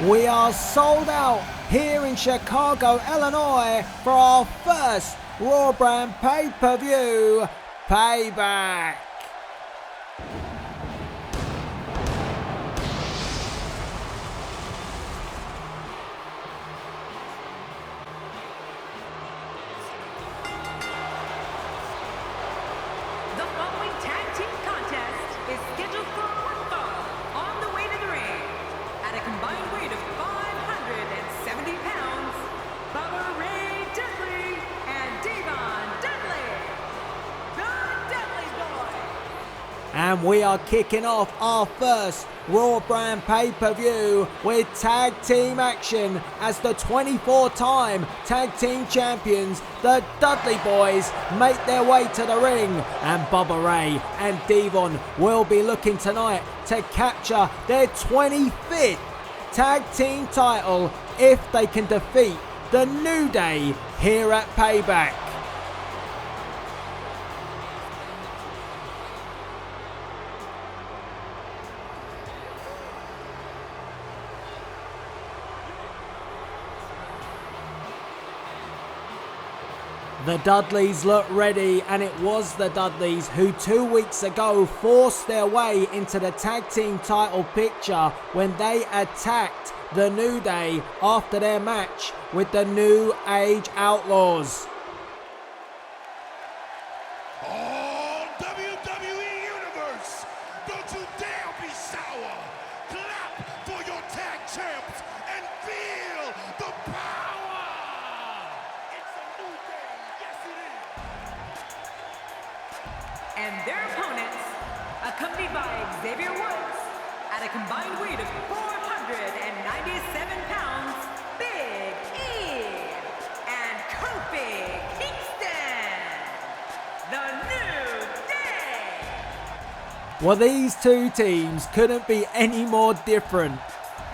We are sold out here in Chicago, Illinois for our first Raw brand pay-per-view, Payback. The following tag team contest is scheduled for one fall on the way to the ring. At a combined weight of 570 pounds, Balor and Devon Dudley, the Dudley Boys. And we are kicking off our first Raw brand pay-per-view with tag team action as the 24-time tag team champions, the Dudley Boys, make their way to the ring. And Bubba Ray and Devon will be looking tonight to capture their 25th tag team title if they can defeat the New Day here at Payback. The Dudleys look ready, and it was the Dudleys who 2 weeks ago forced their way into the tag team title picture when they attacked the New Day after their match with the New Age Outlaws. Oh, WWE Universe, don't you dare be sour. Clap for your tag champs and feel the power. It's a new day, yes it is. And their opponents, accompanied by Xavier Woods, at a combined weight of 497 pounds, Big E, and Kofi Kingston, the New Day. Well, these two teams couldn't be any more different.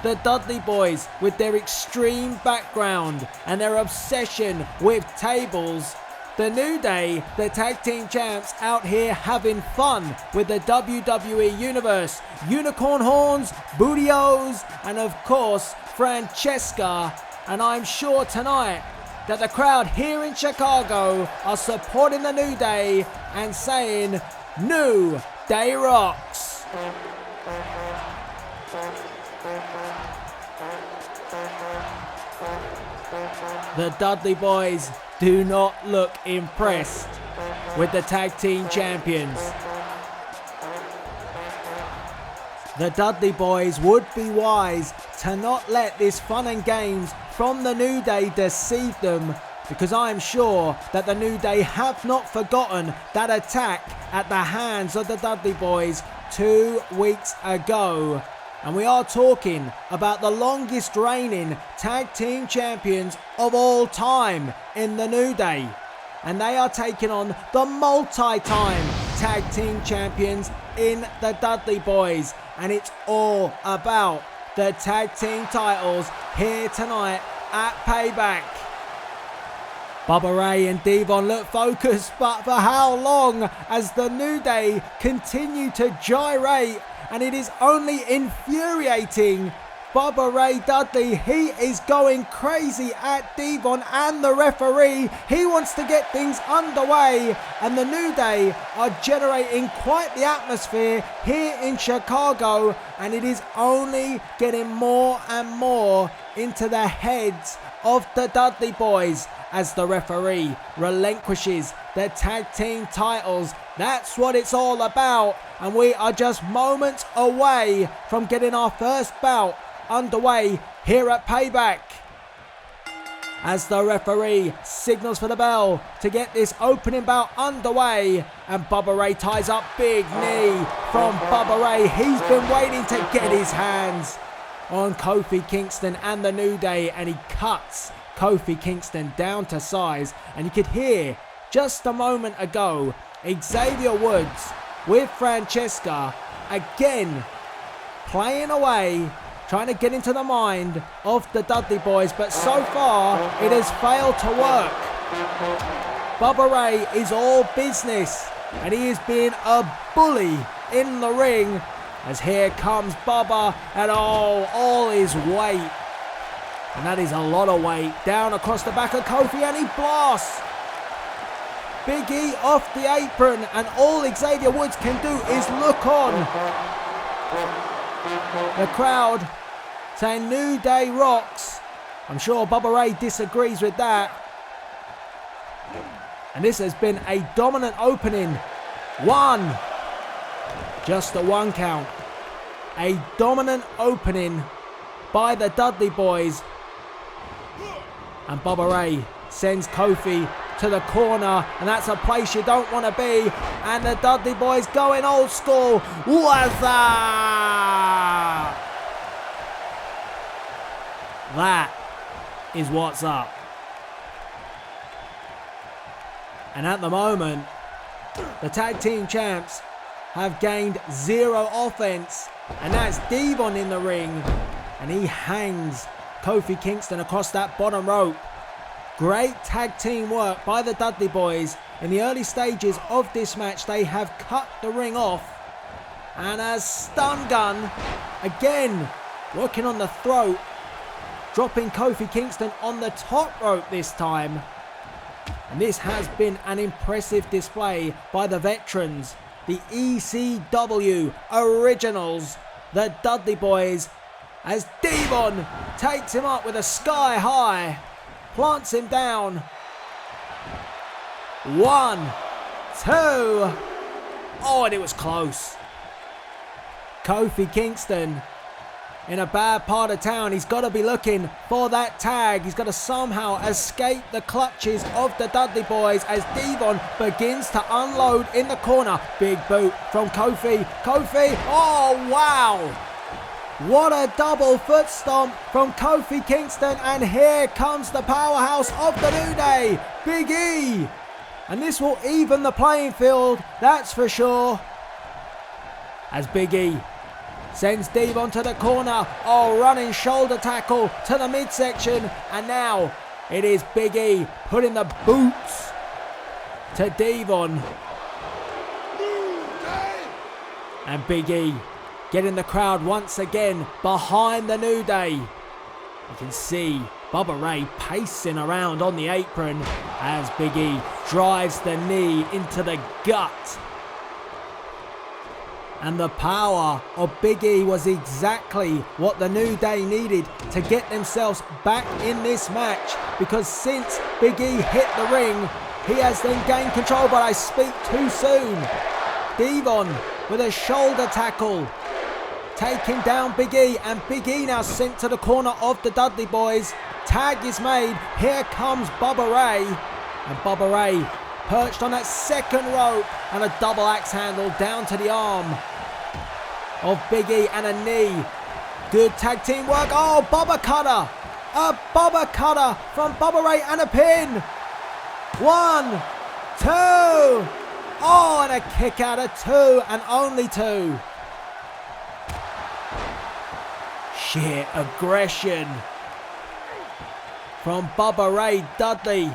The Dudley Boys, with their extreme background and their obsession with tables. The New Day, the tag team champs, out here having fun with the WWE Universe. Unicorn horns, bootios, and of course, Francesca. And I'm sure tonight that the crowd here in Chicago are supporting the New Day and saying, New Day rocks. The Dudley Boys do not look impressed with the tag team champions. The Dudley Boys would be wise to not let this fun and games from the New Day deceive them, because I am sure that the New Day have not forgotten that attack at the hands of the Dudley Boys 2 weeks ago. And we are talking about the longest reigning tag team champions of all time in the New Day. And they are taking on the multi-time tag team champions in the Dudley Boys. And it's all about the tag team titles here tonight at Payback. Bubba Ray and Devon look focused, but for how long as the New Day continue to gyrate? And it is only infuriating. Bubba Ray Dudley, he is going crazy at Devon and the referee. He wants to get things underway, and the New Day are generating quite the atmosphere here in Chicago, and it is only getting more and more into the heads of the Dudley Boys as the referee relinquishes the tag team titles. That's what it's all about, and we are just moments away from getting our first bout underway here at Payback. As the referee signals for the bell to get this opening bout underway, and Bubba Ray ties up, big knee from Bubba Ray. He's been waiting to get his hands on Kofi Kingston and the New Day, and he cuts Kofi Kingston down to size. And you could hear just a moment ago Xavier Woods with Francesca again playing away, trying to get into the mind of the Dudley Boys, but so far it has failed to work. Bubba Ray is all business, and he is being a bully in the ring As here comes Bubba, and all his weight, and that is a lot of weight, down across the back of Kofi, and he blasts Big E off the apron, and all Xavier Woods can do is look on. The crowd saying New Day rocks. I'm sure Bubba Ray disagrees with that. And this has been a dominant opening. One. Just a one count. A dominant opening by the Dudley Boys. And Bubba Ray sends Kofi to the corner, and that's a place you don't want to be. And the Dudley Boys going old school. What's that? That is what's up. And at the moment, the tag team champs have gained 0 offense, and that's Devon in the ring, and he hangs Kofi Kingston across that bottom rope. Great tag team work by the Dudley Boys. In the early stages of this match, they have cut the ring off, and a stun gun, again working on the throat, dropping Kofi Kingston on the top rope this time. And this has been an impressive display by the veterans, the ECW originals, the Dudley Boys, as Devon takes him up with a sky high, plants him down. 1, 2. Oh, and it was close. Kofi Kingston in a bad part of town. He's got to be looking for that tag. He's got to somehow escape the clutches of the Dudley Boys as Devon begins to unload in the corner. Big boot from Kofi. Kofi, oh wow! What a double foot stomp from Kofi Kingston, and here comes the powerhouse of the New Day, Big E. And this will even the playing field, that's for sure. As Big E sends Devon to the corner. Oh, running shoulder tackle to the midsection. And now it is Big E putting the boots to Devon. And Big E getting the crowd once again behind the New Day. You can see Bubba Ray pacing around on the apron as Big E drives the knee into the gut. And the power of Big E was exactly what the New Day needed to get themselves back in this match, because since Big E hit the ring, he has then gained control, but I speak too soon. Devon with a shoulder tackle, taking down Big E, and Big E now sent to the corner of the Dudley Boys. Tag is made. Here comes Bubba Ray, and Bubba Ray perched on that second rope, and a double axe handle down to the arm of Big E, and a knee. Good tag team work. Oh, Bubba Cutter. A Bubba Cutter from Bubba Ray, and a pin. 1, 2. Oh, and a kick out of 2, and only 2. Sheer aggression from Bubba Ray Dudley.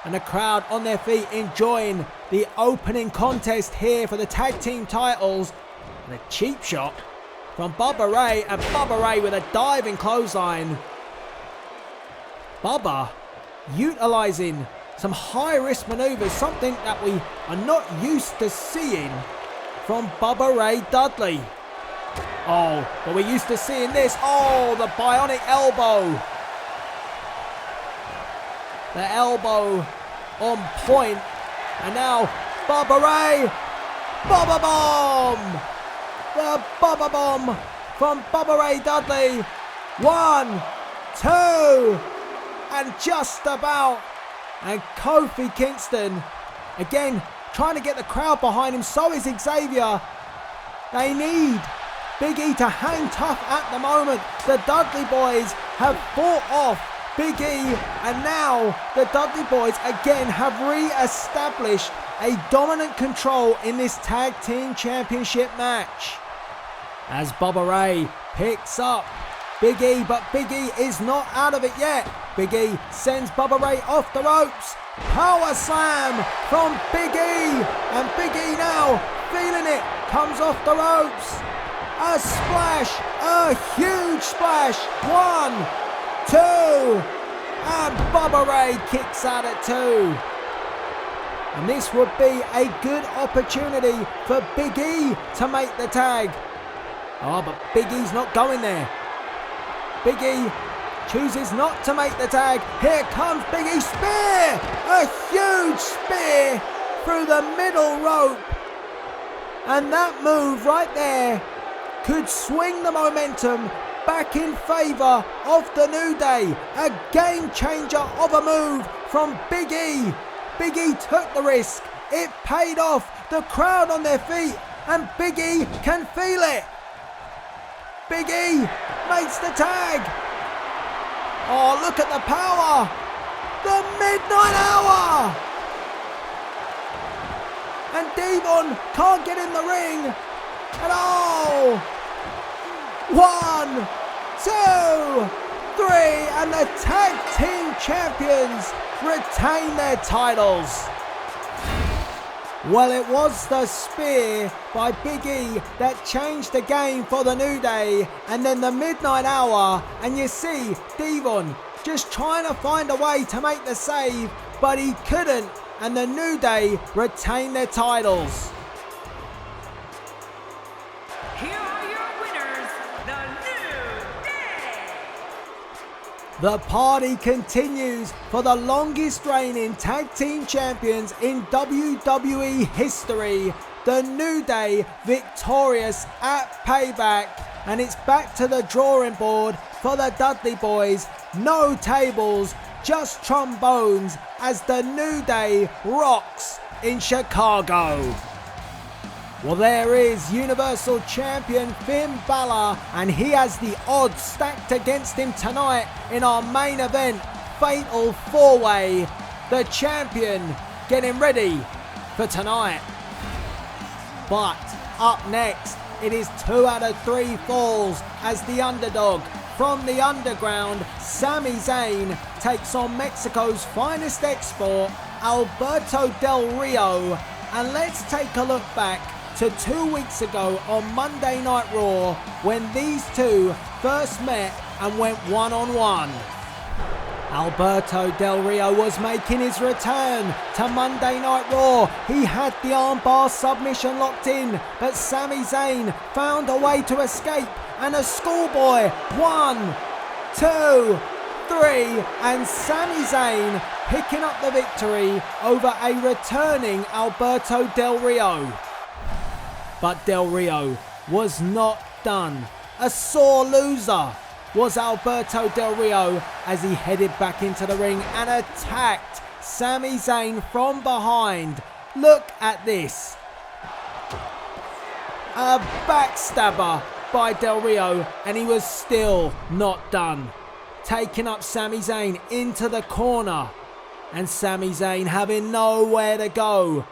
And the crowd on their feet enjoying the opening contest here for the tag team titles. And a cheap shot from Bubba Ray, and Bubba Ray with a diving clothesline. Bubba utilizing some high risk maneuvers, something that we are not used to seeing from Bubba Ray Dudley. Oh, but we're used to seeing this. Oh, the bionic elbow. The elbow on point. And now Bubba Ray. Bubba Bomb. The Bubba Bomb from Bubba Ray Dudley. 1, 2. And just about. And Kofi Kingston again trying to get the crowd behind him. So is Xavier. They need Big E to hang tough at the moment. The Dudley Boys have fought off Big E, and now the Dudley Boys again have re-established a dominant control in this tag team championship match. As Bubba Ray picks up Big E, but Big E is not out of it yet. Big E sends Bubba Ray off the ropes. Power slam from Big E, and Big E now feeling it, comes off the ropes. A splash, a huge splash. 1, 2, and Bubba Ray kicks out at 2. And this would be a good opportunity for Big E to make the tag. Oh, but Big E's not going there. Big E chooses not to make the tag. Here comes Big E. Spear! A huge spear through the middle rope. And that move right there could swing the momentum back in favour of the New Day. A game changer of a move from Big E. Big E took the risk. It paid off. The crowd on their feet. And Big E can feel it. Big E makes the tag. Oh, look at the power. The Midnight Hour. And Devon can't get in the ring. And oh, 1, 2, 3, and the tag team champions retain their titles. Well, it was the spear by Big E that changed the game for the New Day, and then the Midnight Hour, and you see Devon just trying to find a way to make the save, but he couldn't, and the New Day retain their titles. Here are your winners, the New Day. The party continues for the longest reigning tag team champions in WWE history. The New Day victorious at Payback, and it's back to the drawing board for the Dudley Boys. No tables, just trombones as the New Day rocks in Chicago. Well, there is Universal Champion Finn Balor, and he has the odds stacked against him tonight in our main event, Fatal 4-Way. The champion getting ready for tonight. But up next, it is 2 out of 3 falls as the underdog from the underground, Sami Zayn, takes on Mexico's finest export, Alberto Del Rio. And let's take a look back to 2 weeks ago on Monday Night Raw when these two first met and went one-on-one. Alberto Del Rio was making his return to Monday Night Raw. He had the armbar submission locked in, but Sami Zayn found a way to escape, and a schoolboy 1, 2, 3, and Sami Zayn picking up the victory over a returning Alberto Del Rio. But Del Rio was not done. A sore loser was Alberto Del Rio as he headed back into the ring and attacked Sami Zayn from behind. Look at this. A backstabber by Del Rio, and he was still not done. Taking up Sami Zayn into the corner, and Sami Zayn having nowhere to go.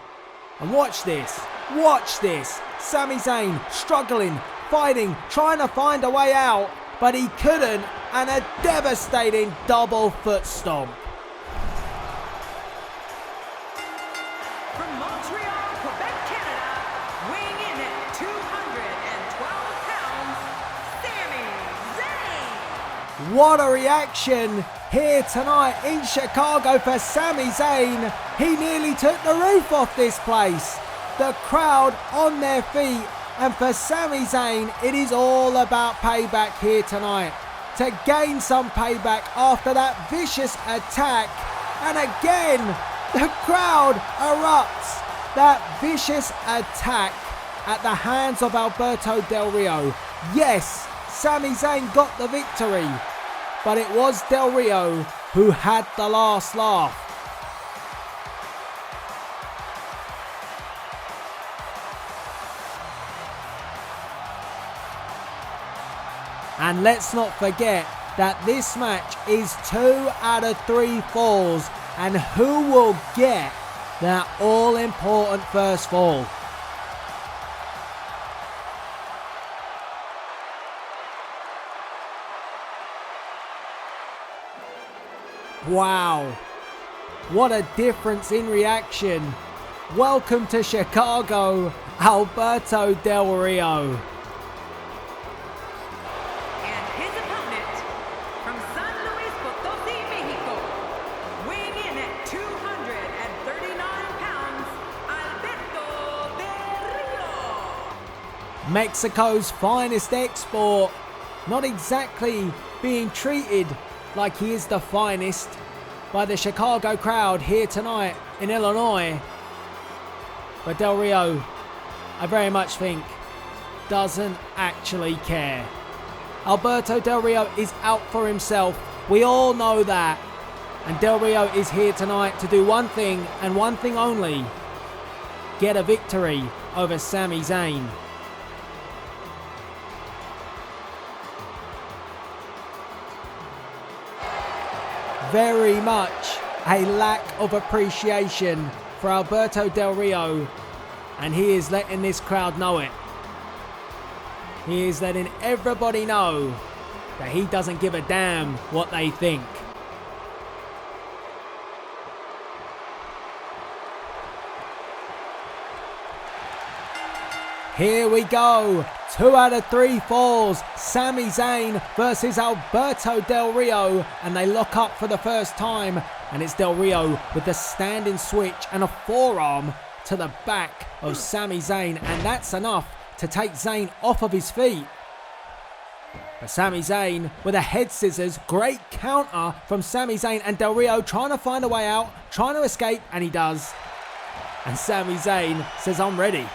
And watch this. Watch this. Sami Zayn struggling, fighting, trying to find a way out, but he couldn't, and a devastating double foot stomp. From Montreal, Quebec, Canada, weighing in at 212 pounds, Sami Zayn. What a reaction here tonight in Chicago for Sami Zayn. He nearly took the roof off this place. The crowd on their feet, and for Sami Zayn, it is all about payback here tonight. To gain some payback after that vicious attack, and again, the crowd erupts. That vicious attack at the hands of Alberto Del Rio. Yes, Sami Zayn got the victory, but it was Del Rio who had the last laugh. And let's not forget that this match is 2 out of 3 falls, and who will get that all-important first fall? Wow, what a difference in reaction. Welcome to Chicago. Alberto Del Rio. And his opponent from San Luis Potosí, Mexico, weighing in at 239 pounds, Alberto Del Rio. Mexico's finest export, not exactly being treated like he is the finest by the Chicago crowd here tonight in Illinois. But Del Rio, I very much think, doesn't actually care. Alberto Del Rio is out for himself. We all know that. And Del Rio is here tonight to do one thing and one thing only: get a victory over Sami Zayn. Very much a lack of appreciation for Alberto Del Rio, and he is letting this crowd know it. He is letting everybody know that he doesn't give a damn what they think. Here we go. 2 out of 3 falls. Sami Zayn versus Alberto Del Rio. And they lock up for the first time. And it's Del Rio with the standing switch and a forearm to the back of Sami Zayn. And that's enough to take Zayn off of his feet. But Sami Zayn with a head scissors. Great counter from Sami Zayn. And Del Rio trying to find a way out. Trying to escape. And he does. And Sami Zayn says, I'm ready.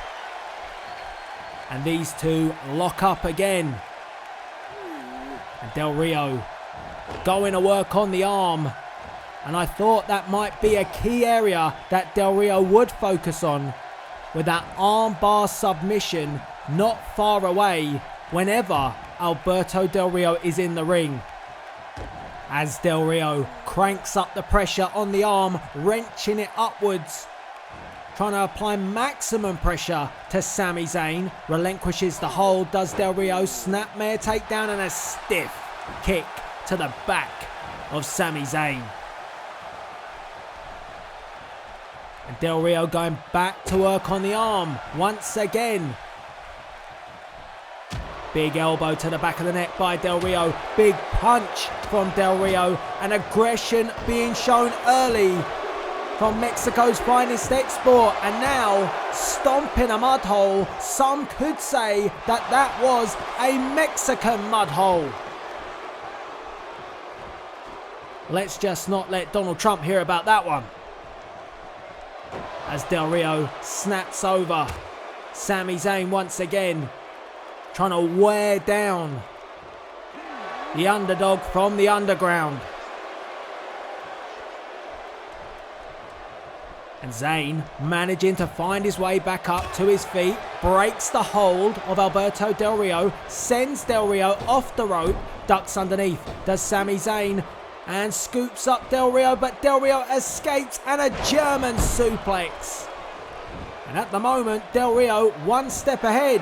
And these two lock up again. And Del Rio going to work on the arm. And I thought that might be a key area that Del Rio would focus on, with that armbar submission not far away whenever Alberto Del Rio is in the ring. As Del Rio cranks up the pressure on the arm, wrenching it upwards, trying to apply maximum pressure to Sami Zayn. Relinquishes the hold, does Del Rio. Snapmare takedown and a stiff kick to the back of Sami Zayn. And Del Rio going back to work on the arm once again. Big elbow to the back of the neck by Del Rio. Big punch from Del Rio. And aggression being shown early from Mexico's finest export, and now stomping a mud hole. Some could say that that was a Mexican mud hole. Let's just not let Donald Trump hear about that one. As Del Rio snaps over Sami Zayn once again, trying to wear down the underdog from the underground. And Zayn managing to find his way back up to his feet, breaks the hold of Alberto Del Rio, sends Del Rio off the rope, ducks underneath, does Sami Zayn, and scoops up Del Rio, but Del Rio escapes, and a German suplex. And at the moment, Del Rio one step ahead.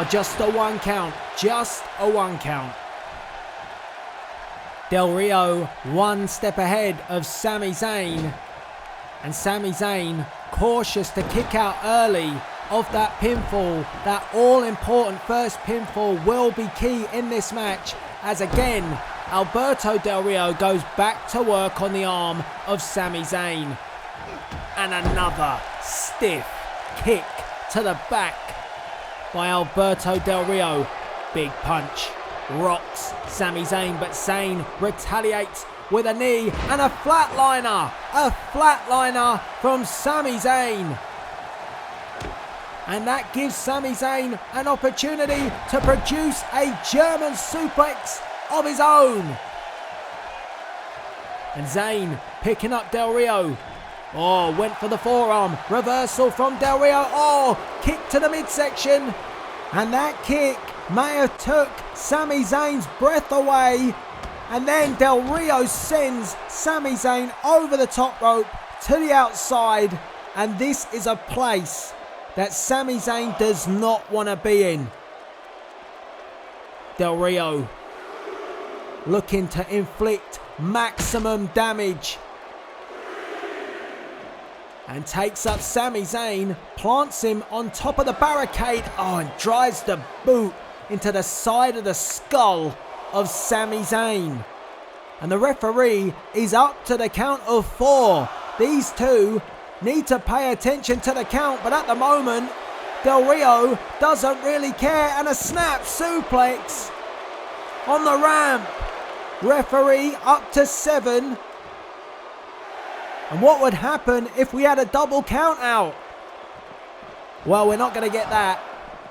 Just a 1 count, just a 1 count. Del Rio 1 step ahead of Sami Zayn. And Sami Zayn cautious to kick out early of that pinfall. That all-important first pinfall will be key in this match, as again Alberto Del Rio goes back to work on the arm of Sami Zayn. And another stiff kick to the back by Alberto Del Rio. Big punch rocks Sami Zayn, but Zayn retaliates with a knee and a flatliner. A flatliner from Sami Zayn. And that gives Sami Zayn an opportunity to produce a German suplex of his own. And Zayn picking up Del Rio. Oh, went for the forearm. Reversal from Del Rio. Oh, kick to the midsection. And that kick may have took Sami Zayn's breath away. And then Del Rio sends Sami Zayn over the top rope to the outside. And this is a place that Sami Zayn does not want to be in. Del Rio looking to inflict maximum damage. and takes up Sami Zayn, plants him on top of the barricade, and drives the boot into the side of the skull of Sami Zayn. And the referee is up to the count of 4. These two need to pay attention to the count, but at the moment, Del Rio doesn't really care, and a snap suplex on the ramp. Referee up to 7. And what would happen if we had a double count out? Well, we're not going to get that.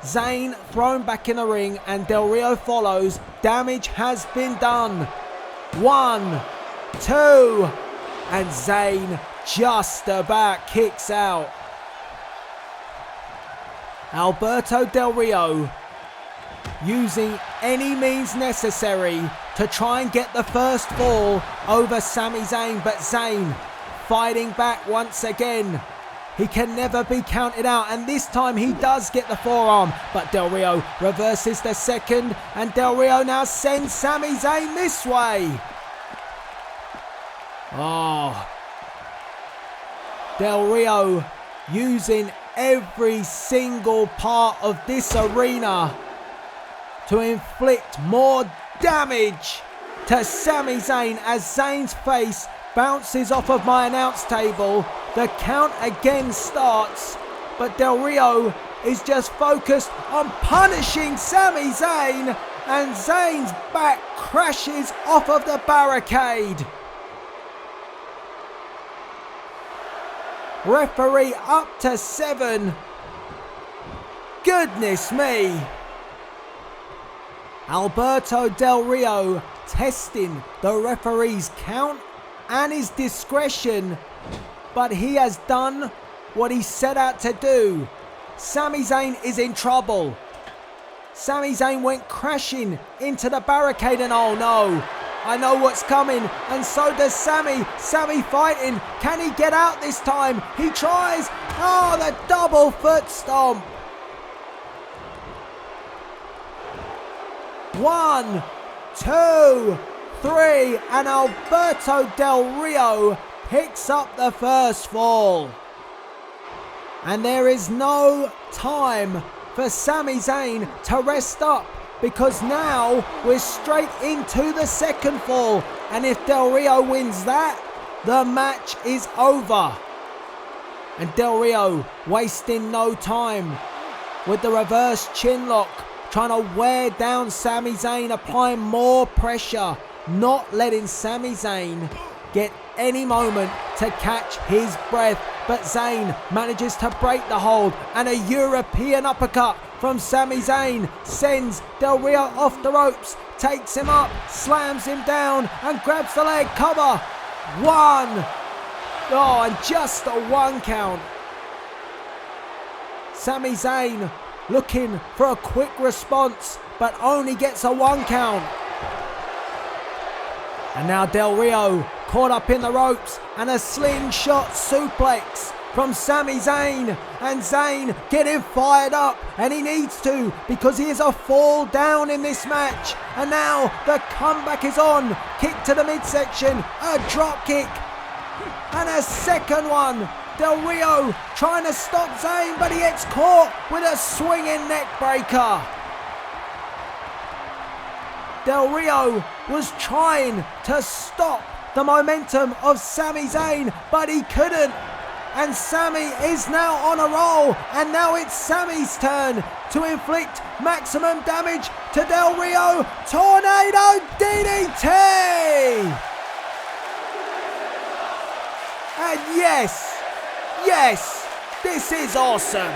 Zayn thrown back in the ring and Del Rio follows. Damage has been done. 1, 2, and Zayn just about kicks out. Alberto Del Rio using any means necessary to try and get the first fall over Sami Zayn, but Zayn fighting back once again. He can never be counted out, and this time he does get the forearm, but Del Rio reverses the second, and Del Rio now sends Sami Zayn this way. Del Rio using every single part of this arena to inflict more damage to Sami Zayn as Zayn's face bounces off of my announce table. The count again starts, but Del Rio is just focused on punishing Sami Zayn, and Zayn's back crashes off of the barricade. Referee up to 7. Goodness me. Alberto Del Rio testing the referee's count and his discretion, but he has done what he set out to do. Sami Zayn is in trouble. Sami Zayn went crashing into the barricade, and oh no, I know what's coming, and so does Sami. Sami fighting. Can he get out this time? He tries. Oh, the double foot stomp. 1, 2, 3, and Alberto Del Rio picks up the first fall. And there is no time for Sami Zayn to rest up, because now we're straight into the second fall, and if Del Rio wins that, the match is over. And Del Rio wasting no time with the reverse chin lock, trying to wear down Sami Zayn, applying more pressure, not letting Sami Zayn get any moment to catch his breath. But Zayn manages to break the hold, and a European uppercut from Sami Zayn sends Del Rio off the ropes, takes him up, slams him down, and grabs the leg cover. 1. And just a 1 count. Sami Zayn looking for a quick response, but only gets a 1 count. And now Del Rio caught up in the ropes, and a slingshot suplex from Sami Zayn, and Zayn getting fired up, and he needs to, because he is a fall down in this match. And now the comeback is on. Kick to the midsection, a drop kick, and a second one. Del Rio trying to stop Zayn, but he gets caught with a swinging neck breaker. Del Rio was trying to stop the momentum of Sami Zayn, but he couldn't. And Sami is now on a roll, and now it's Sami's turn to inflict maximum damage to Del Rio. Tornado DDT! And yes, this is awesome.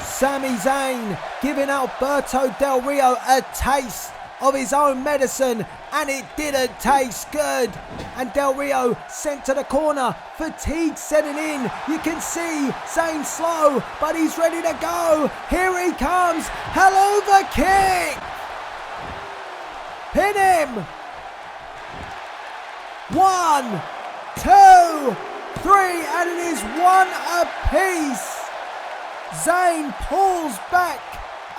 Sami Zayn giving Alberto Del Rio a taste of his own medicine, and it didn't taste good. And Del Rio sent to the corner, fatigue setting in. You can see Zayn slow, but he's ready to go. Here he comes, hell over kick. Pin him. 1, 2, 3, and it is 1 apiece. Zayn pulls back.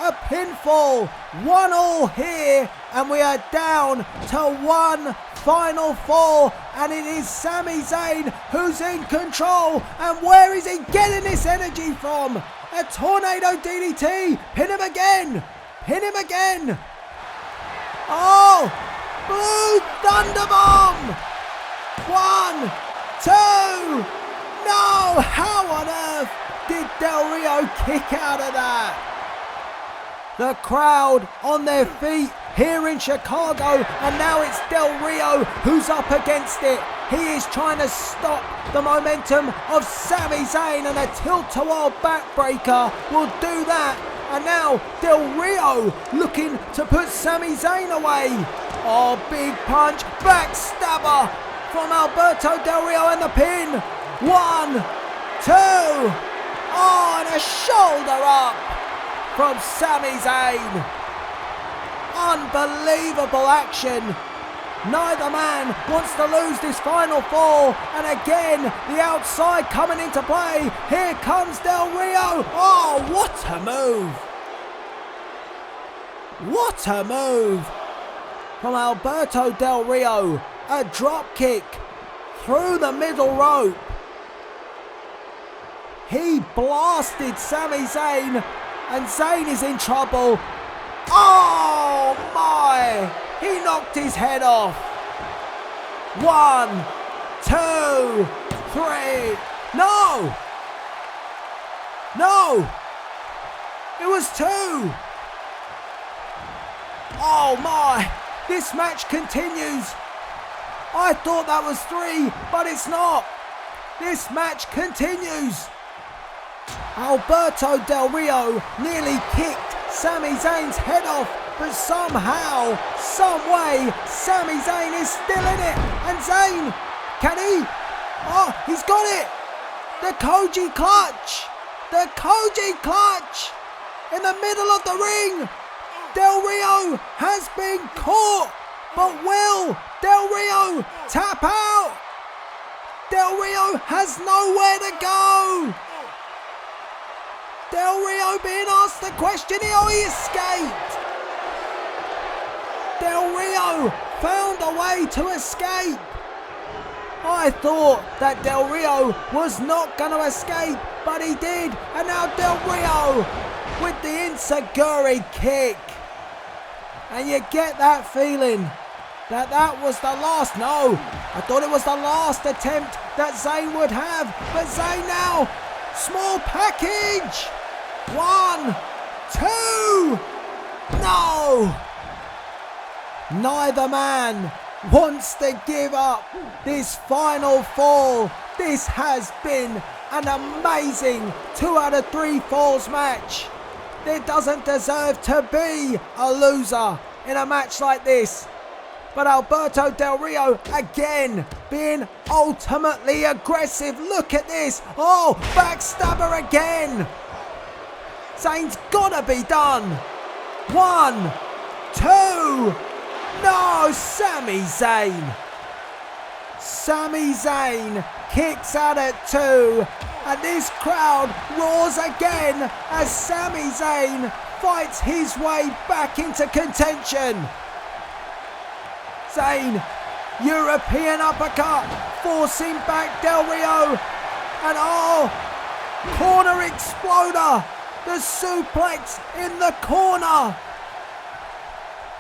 A pinfall, 1-1 here, and we are down to 1 final fall, and it is Sami Zayn who's in control. And where is he getting this energy from? A tornado DDT. Pin him again. Pin him again. Oh, Blue Thunderbomb. 1, 2. No, how on earth did Del Rio kick out of that? The crowd on their feet here in Chicago, and now it's Del Rio who's up against it. He is trying to stop the momentum of Sami Zayn, and a tilt-a-whirl backbreaker will do that. And now Del Rio looking to put Sami Zayn away. Oh, big punch, backstabber from Alberto Del Rio, and the pin. 1, 2. Oh, and a shoulder up from Sami Zayn. Unbelievable action. Neither man wants to lose this final fall. And again, the outside coming into play. Here comes Del Rio. Oh, what a move. What a move from Alberto Del Rio. A drop kick through the middle rope. He blasted Sami Zayn, and Zayn is in trouble. Oh my! He knocked his head off. 1, 2, 3. No! No! It was 2. Oh my! This match continues. I thought that was 3, but it's not. This match continues. Alberto Del Rio nearly kicked Sami Zayn's head off, but somehow, some way, Sami Zayn is still in it. And Zayn, can he? Oh, he's got it. The Koji clutch. The Koji clutch. In the middle of the ring. Del Rio has been caught. But will Del Rio tap out? Del Rio has nowhere to go. Del Rio being asked the question. Oh, he escaped. Del Rio found a way to escape. I thought that Del Rio was not going to escape, but he did. And now Del Rio with the enziguri kick. And you get that feeling that that was the last. No, I thought it was the last attempt that Zayn would have. But Zayn now, small package. 1, 2. No. Neither man wants to give up this final fall. This has been an amazing 2 out of 3 falls match. There doesn't deserve to be a loser in a match like this. But Alberto Del Rio again being ultimately aggressive. Look at this. Oh, backstabber again. Zayn's gotta be done. 1, 2. No, Sami Zayn. Sami Zayn kicks out at 2. And this crowd roars again as Sami Zayn fights his way back into contention. Zayn, European uppercut, forcing back Del Rio. And oh, corner exploder. The suplex in the corner.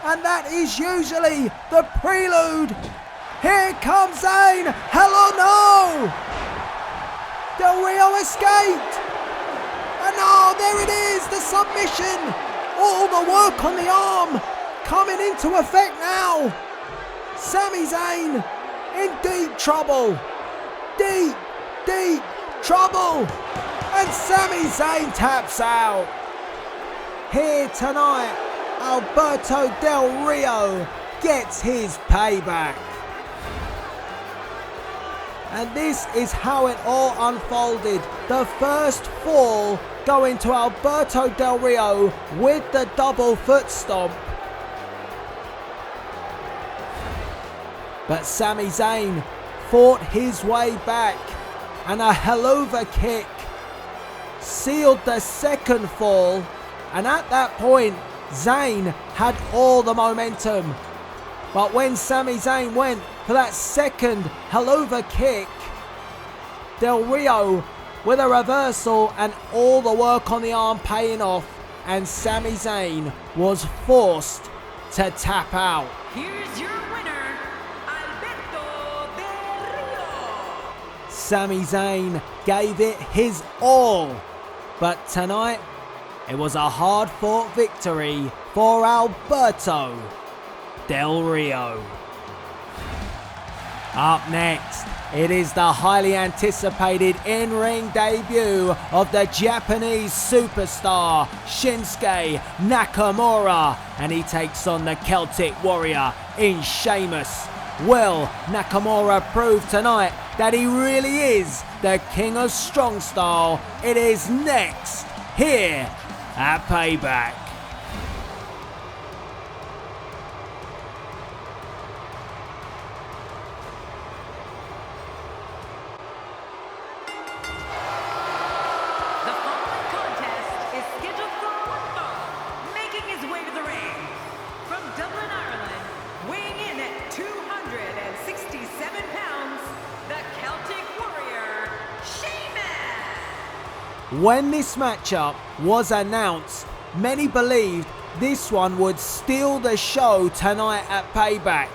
And that is usually the prelude. Here comes Zayn. Hell or no. Del Rio escaped. And oh, there it is, the submission. All the work on the arm coming into effect now. Sami Zayn in deep trouble. Deep, deep trouble. And Sami Zayn taps out. Here tonight, Alberto Del Rio gets his payback. And this is how it all unfolded. The first fall going to Alberto Del Rio with the double foot stomp. But Sami Zayn fought his way back, and a helluva kick sealed the second fall. And at that point, Zayn had all the momentum. But when Sami Zayn went for that second helluva kick, Del Rio with a reversal and all the work on the arm paying off, and Sami Zayn was forced to tap out. Here's your winner, Alberto Del Rio. Sami Zayn gave it his all, but tonight it was a hard-fought victory for Alberto Del Rio. Up next, it is the highly anticipated in-ring debut of the Japanese superstar Shinsuke Nakamura, and he takes on the Celtic Warrior in Sheamus. Will Nakamura prove tonight that he really is the King of Strong Style? It is next here at Payback. The following contest is scheduled for one fall, making his way to the ring. From Dublin, Ireland, weighing in at 267 pounds, the Celtic Warrior, Sheamus. When this matchup was announced, many believed this one would steal the show tonight at Payback,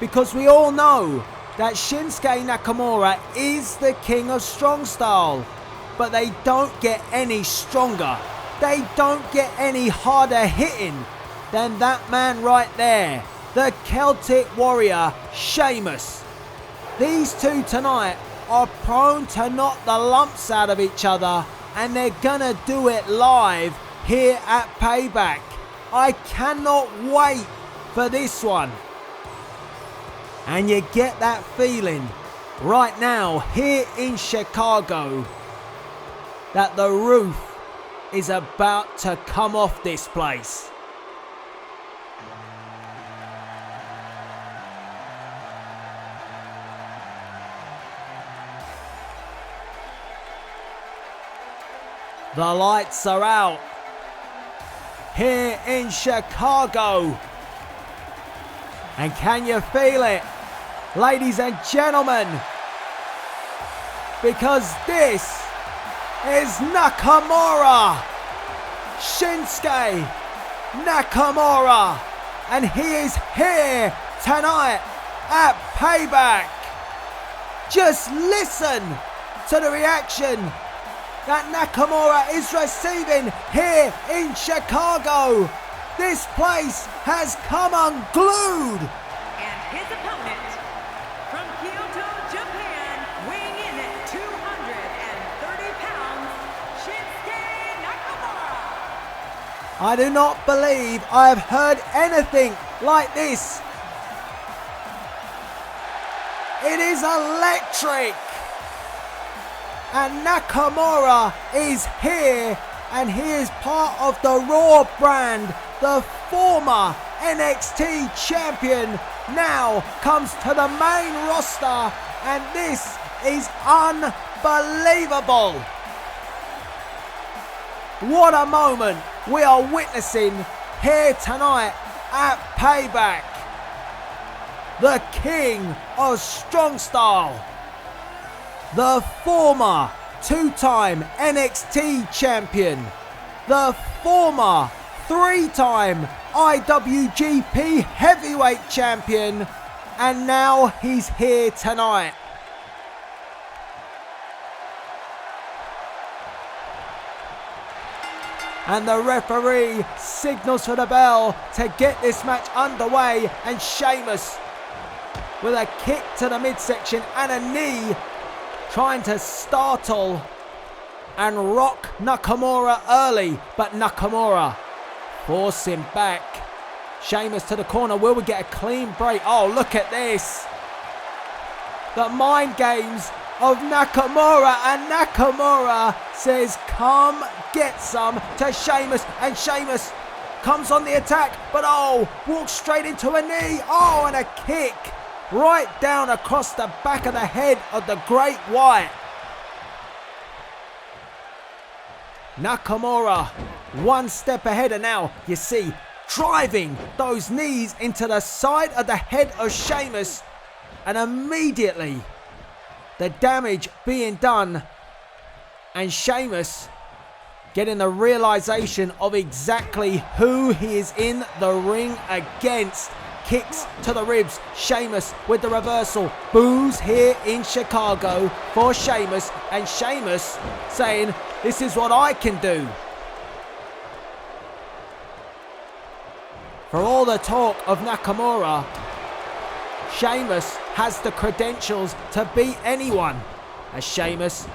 because we all know that Shinsuke Nakamura is the King of Strong Style, but they don't get any stronger, they don't get any harder hitting than that man right there, the Celtic Warrior, Sheamus. These two tonight are prone to knock the lumps out of each other, and they're gonna do it live here at Payback. I cannot wait for this one. And you get that feeling right now here in Chicago that the roof is about to come off this place. The lights are out here in Chicago. And can you feel it, ladies and gentlemen? Because this is Nakamura, Shinsuke Nakamura, and he is here tonight at Payback. Just listen to the reaction that Nakamura is receiving here in Chicago. This place has come unglued. And his opponent, from Kyoto, Japan, weighing in at 230 pounds, Shinsuke Nakamura. I do not believe I have heard anything like this. It is electric. And Nakamura is here, and he is part of the Raw brand. The former NXT champion now comes to the main roster, and this is unbelievable. What a moment we are witnessing here tonight at Payback. The King of Strong Style, the former two-time NXT champion, the former three-time IWGP Heavyweight champion, and now he's here tonight. And the referee signals for the bell to get this match underway, and Sheamus with a kick to the midsection and a knee, trying to startle and rock Nakamura early, but Nakamura force him back. Sheamus to the corner. Will we get a clean break? Oh, look at this. The mind games of Nakamura, and Nakamura says, come get some, to Sheamus, and Sheamus comes on the attack, but oh, walks straight into a knee. Oh, and a kick right down across the back of the head of the Great White. Nakamura one step ahead, and now you see driving those knees into the side of the head of Sheamus, and immediately the damage being done, and Sheamus getting the realization of exactly who he is in the ring against. Kicks to the ribs. Sheamus with the reversal. Boos here in Chicago for Sheamus, and Sheamus saying, this is what I can do. For all the talk of Nakamura, Sheamus has the credentials to beat anyone, as Sheamus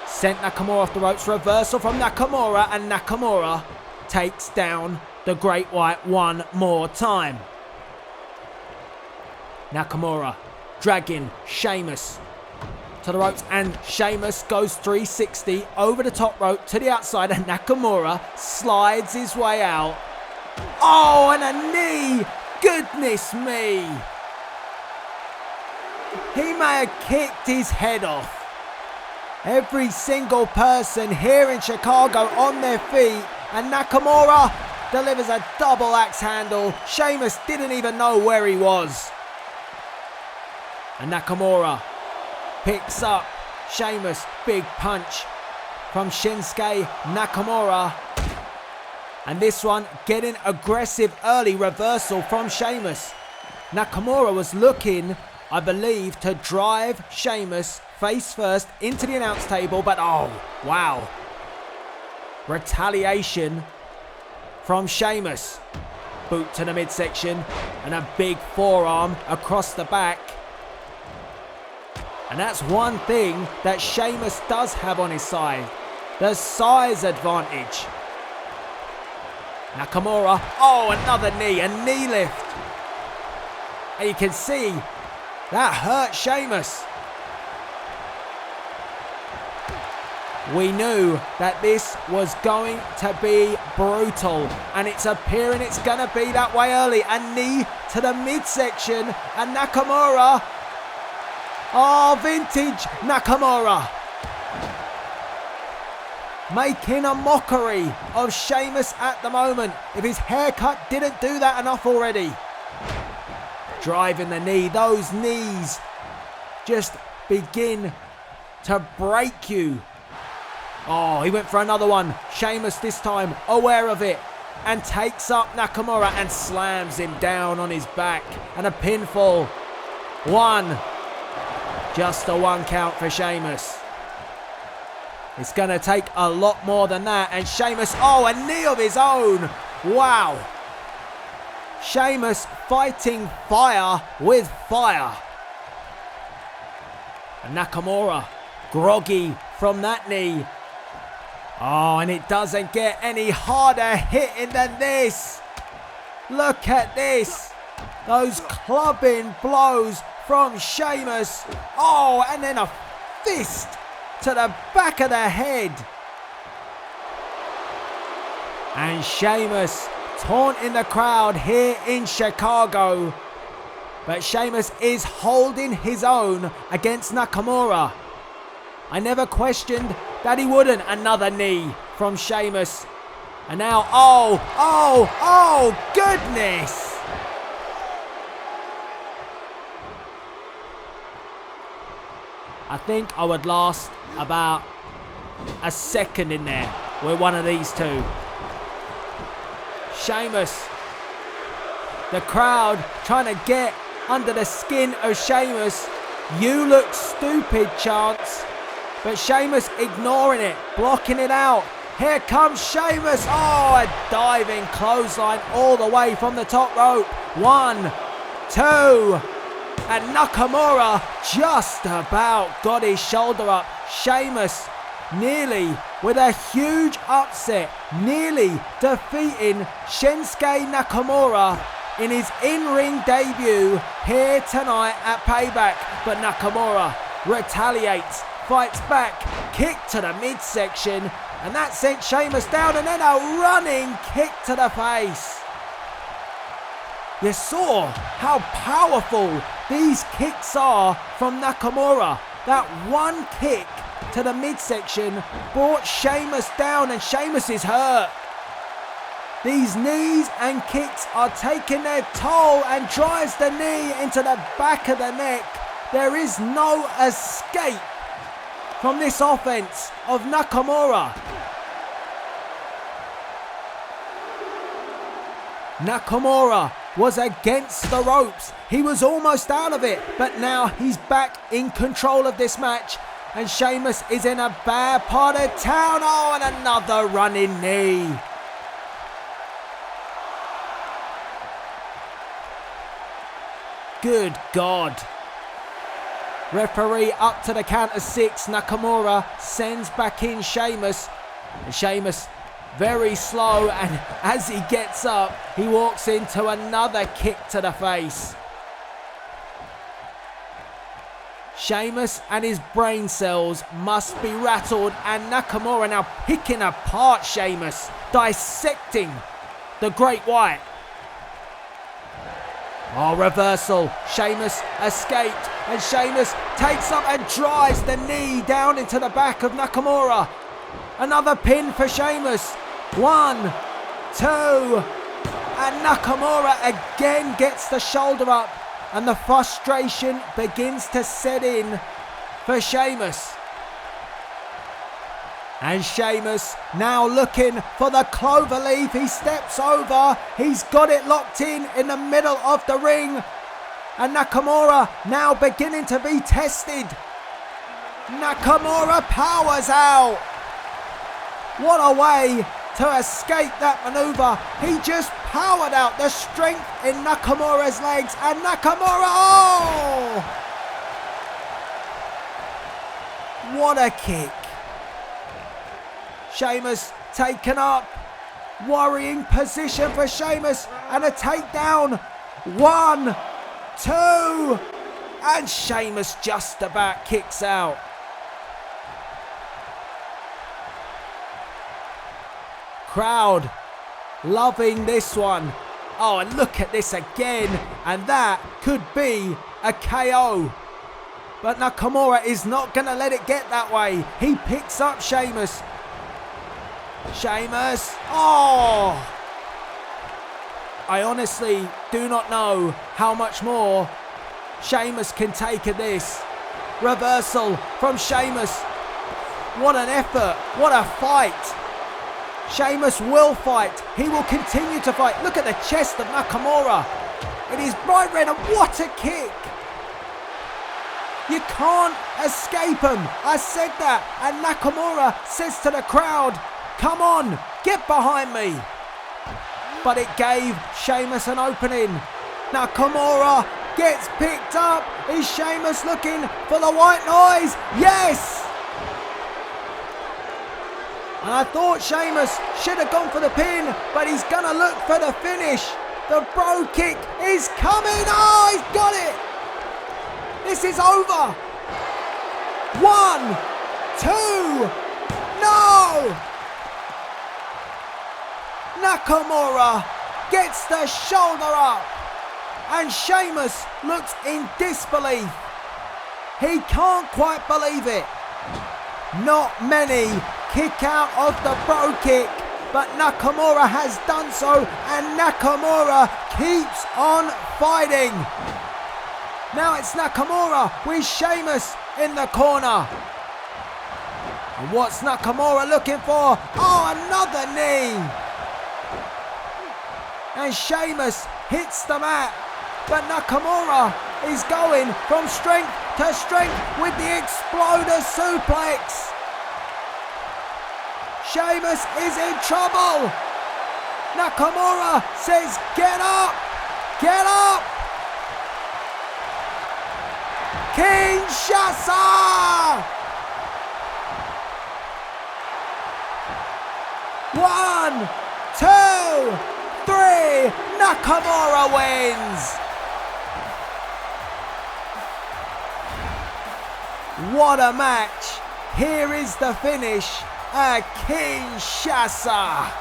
sent Nakamura off the ropes. Reversal from Nakamura, and Nakamura takes down the Great White one more time. Nakamura dragging Sheamus to the ropes, and Sheamus goes 360 over the top rope to the outside, and Nakamura slides his way out. Oh, and a knee! Goodness me! He may have kicked his head off. Every single person here in Chicago on their feet, and Nakamura delivers a double axe handle. Sheamus didn't even know where he was. And Nakamura picks up Sheamus. Big punch from Shinsuke Nakamura. And this one getting aggressive early. Reversal from Sheamus. Nakamura was looking, I believe, to drive Sheamus face first into the announce table. But oh, wow. Retaliation from Sheamus. Boot to the midsection. And a big forearm across the back. And that's one thing that Sheamus does have on his side. The size advantage. Nakamura. Oh, another knee. A knee lift. And you can see that hurt Sheamus. We knew that this was going to be brutal. And it's appearing it's going to be that way early. A knee to the midsection. And Nakamura. Oh, vintage Nakamura. Making a mockery of Sheamus at the moment. If his haircut didn't do that enough already. Driving the knee. Those knees just begin to break you. Oh, he went for another one. Sheamus this time aware of it. And takes up Nakamura and slams him down on his back. And a pinfall. One. Just a one count for Sheamus. It's going to take a lot more than that. And Sheamus, oh, a knee of his own. Wow. Sheamus fighting fire with fire. And Nakamura groggy from that knee. Oh, and it doesn't get any harder hitting than this. Look at this. Those clubbing blows from Sheamus. Oh, and then a fist to the back of the head. And Sheamus taunting the crowd here in Chicago. But Sheamus is holding his own against Nakamura. I never questioned that he wouldn't. Another knee from Sheamus. And now, oh, goodness. I think I would last about a second in there with one of these two. Sheamus. The crowd trying to get under the skin of Sheamus. You look stupid, chants. But Sheamus ignoring it, blocking it out. Here comes Sheamus. Oh, a diving clothesline all the way from the top rope. 1, 2. And Nakamura just about got his shoulder up. Sheamus nearly with a huge upset, nearly defeating Shinsuke Nakamura in his in-ring debut here tonight at Payback. But Nakamura retaliates, fights back, kick to the midsection, and that sent Sheamus down, and then a running kick to the face. You saw how powerful these kicks are from Nakamura. That one kick to the midsection brought Sheamus down, and Sheamus is hurt. These knees and kicks are taking their toll and drives the knee into the back of the neck. There is no escape from this offense of Nakamura. Nakamura was against the ropes. He was almost out of it, but now he's back in control of this match. And Sheamus is in a bad part of town. Oh, and another running knee. Good God. Referee up to the count of 6. Nakamura sends back in Sheamus. And Sheamus very slow, and as he gets up, he walks into another kick to the face. Sheamus and his brain cells must be rattled, and Nakamura now picking apart Sheamus, dissecting the Great White. Oh, reversal. Sheamus escaped, and Sheamus takes up and drives the knee down into the back of Nakamura. Another pin for Sheamus. 1, 2, and Nakamura again gets the shoulder up, and the frustration begins to set in for Sheamus. And Sheamus now looking for the cloverleaf. He steps over. He's got it locked in the middle of the ring. And Nakamura now beginning to be tested. Nakamura powers out. What a way to escape that maneuver. He just powered out. The strength in Nakamura's legs. And Nakamura, oh! What a kick. Sheamus taken up. Worrying position for Sheamus. And a takedown. 1, 2. And Sheamus just about kicks out. Crowd loving this one. Oh, and look at this again. And that could be a KO. But Nakamura is not going to let it get that way. He picks up Sheamus. Sheamus. Oh! I honestly do not know how much more Sheamus can take of this. Reversal from Sheamus. What an effort. What a fight. Sheamus will fight. He will continue to fight. Look at the chest of Nakamura. It is bright red, and what a kick. You can't escape him. I said that. And Nakamura says to the crowd, come on, get behind me. But it gave Sheamus an opening. Nakamura gets picked up. Is Sheamus looking for the white noise? Yes! And I thought Sheamus should have gone for the pin, but he's going to look for the finish. The bro kick is coming. Oh, he's got it. This is over. 1, 2. No! Nakamura gets the shoulder up. And Sheamus looks in disbelief. He can't quite believe it. Not many kick out of the bro kick, but Nakamura has done so, and Nakamura keeps on fighting. Now it's Nakamura with Sheamus in the corner. And what's Nakamura looking for? Oh, another knee. And Sheamus hits the mat, but Nakamura is going from strength to strength with the exploder suplex. Sheamus is in trouble. Nakamura says, get up, get up. Kinshasa. 1, 2, 3. Nakamura wins. What a match. Here is the finish at Kinshasa.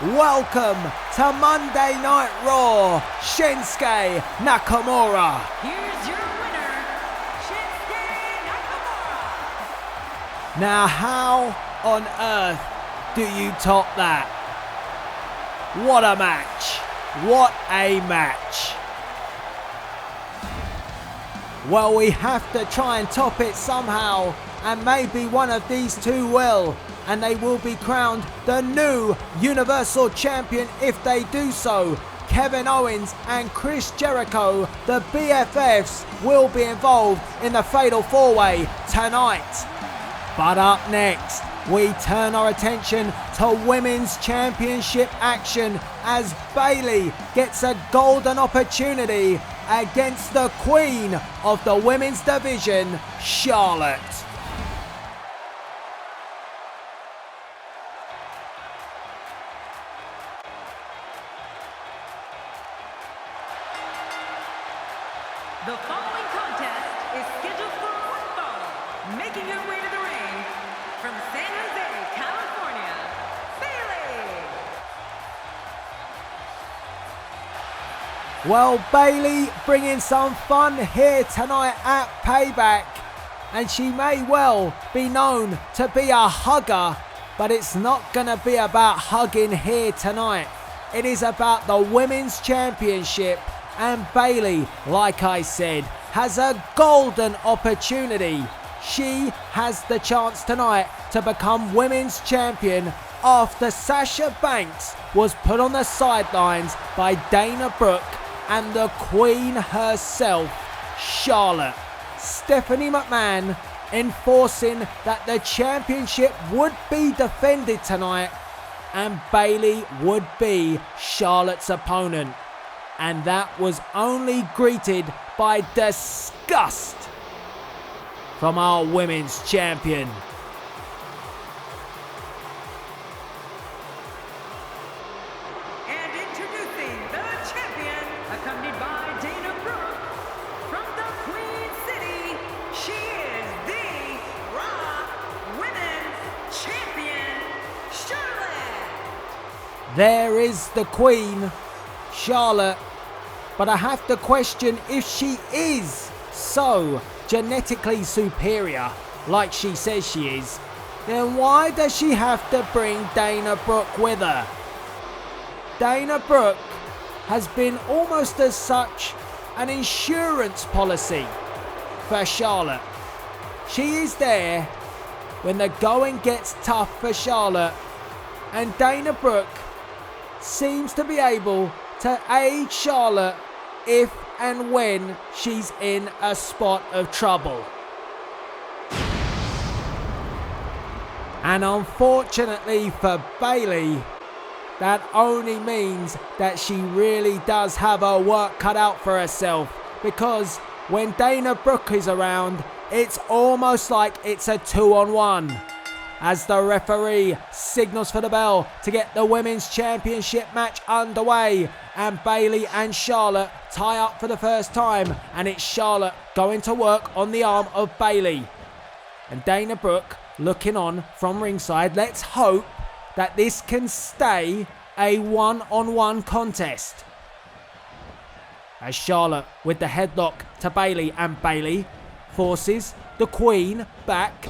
Welcome to Monday Night Raw, Shinsuke Nakamura. Here's your winner, Shinsuke Nakamura. Now, how on earth do you top that? What a match. What a match. Well, we have to try and top it somehow, and maybe one of these two will, and they will be crowned the new Universal Champion if they do so. Kevin Owens and Chris Jericho, the BFFs, will be involved in the Fatal 4-Way tonight. But up next, we turn our attention to Women's Championship action as Bayley gets a golden opportunity against the Queen of the Women's Division, Charlotte. The following contest is scheduled for one fall. Making her way to the ring from San Jose, California, Bayley. Well, Bayley bringing some fun here tonight at Payback, and she may well be known to be a hugger, but it's not going to be about hugging here tonight. It is about the Women's Championship. And Bayley, like I said, has a golden opportunity. She has the chance tonight to become Women's Champion after Sasha Banks was put on the sidelines by Dana Brooke and the Queen herself, Charlotte. Stephanie McMahon enforcing that the championship would be defended tonight and Bayley would be Charlotte's opponent. And that was only greeted by disgust from our Women's Champion. And introducing the champion, accompanied by Dana Brooke, from the Queen City, she is the Raw Women's Champion, Charlotte. There is the Queen, Charlotte, but I have to question if she is so genetically superior like she says she is, then why does she have to bring Dana Brooke with her? Dana Brooke has been almost as such an insurance policy for Charlotte. She is there when the going gets tough for Charlotte, and Dana Brooke seems to be able to aid Charlotte if and when she's in a spot of trouble. And unfortunately for Bayley, that only means that she really does have her work cut out for herself, because when Dana Brooke is around, it's almost like it's a 2-on-1. As the referee signals for the bell to get the Women's Championship match underway, and Bayley and Charlotte tie up for the first time, and it's Charlotte going to work on the arm of Bayley. And Dana Brooke looking on from ringside. Let's hope that this can stay a 1-on-1 contest. As Charlotte with the headlock to Bayley, and Bayley forces the Queen back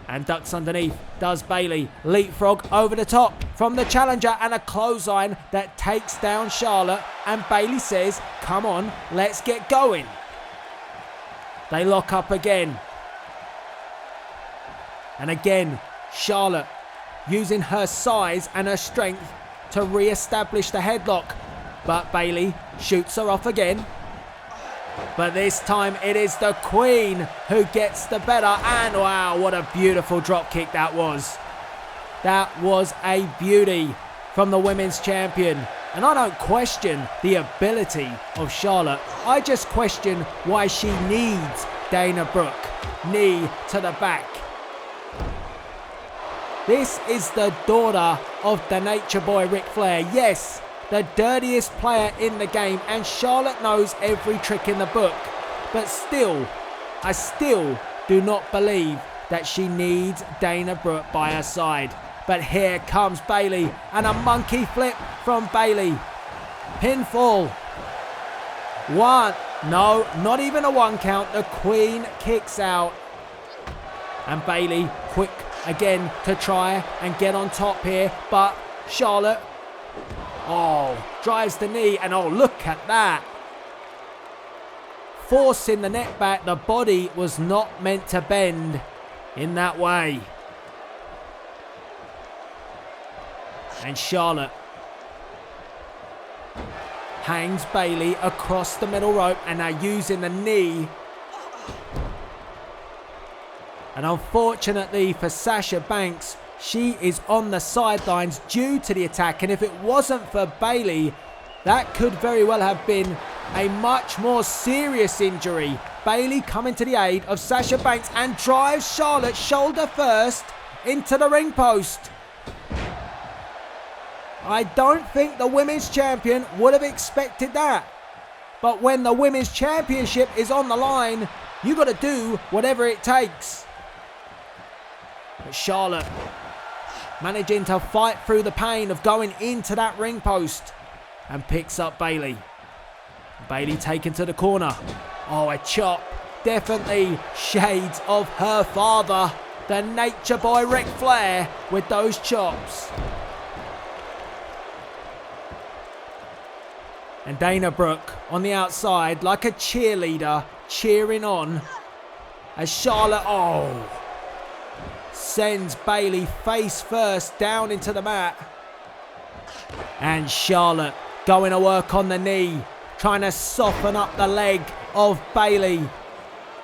and ducks underneath. Does Bayley leapfrog over the top from the challenger, and a clothesline that takes down Charlotte, and Bayley says, come on, let's get going. They lock up again. And again, Charlotte using her size and her strength to re-establish the headlock. But Bayley shoots her off again. But this time it is the Queen who gets the better. And wow, what a beautiful drop kick that was. That was a beauty from the Women's Champion. And I don't question the ability of Charlotte. I just question why she needs Dana Brooke. Knee to the back. This is the daughter of the Nature Boy Ric Flair. Yes, the dirtiest player in the game, and Charlotte knows every trick in the book. But still, I still do not believe that she needs Dana Brooke by her side. But here comes Bayley, and a monkey flip from Bayley. Pinfall. One. No, not even a 1 count. The Queen kicks out. And Bayley quick again to try and get on top here. But Charlotte Oh, drives the knee, and oh, look at that. Forcing the neck back. The body was not meant to bend in that way. And Charlotte hangs Bayley across the middle rope, and now using the knee. And unfortunately for Sasha Banks, she is on the sidelines due to the attack. And if it wasn't for Bayley, that could very well have been a much more serious injury. Bayley coming to the aid of Sasha Banks and drives Charlotte shoulder first into the ring post. I don't think the women's champion would have expected that. But when the women's championship is on the line, you got to do whatever it takes. But Charlotte managing to fight through the pain of going into that ring post and picks up Bayley. Bayley taken to the corner. Oh, a chop. Definitely shades of her father, the Nature Boy Ric Flair, with those chops. And Dana Brooke on the outside like a cheerleader cheering on as Charlotte, sends Bayley face first down into the mat. And Charlotte going to work on the knee, trying to soften up the leg of Bayley.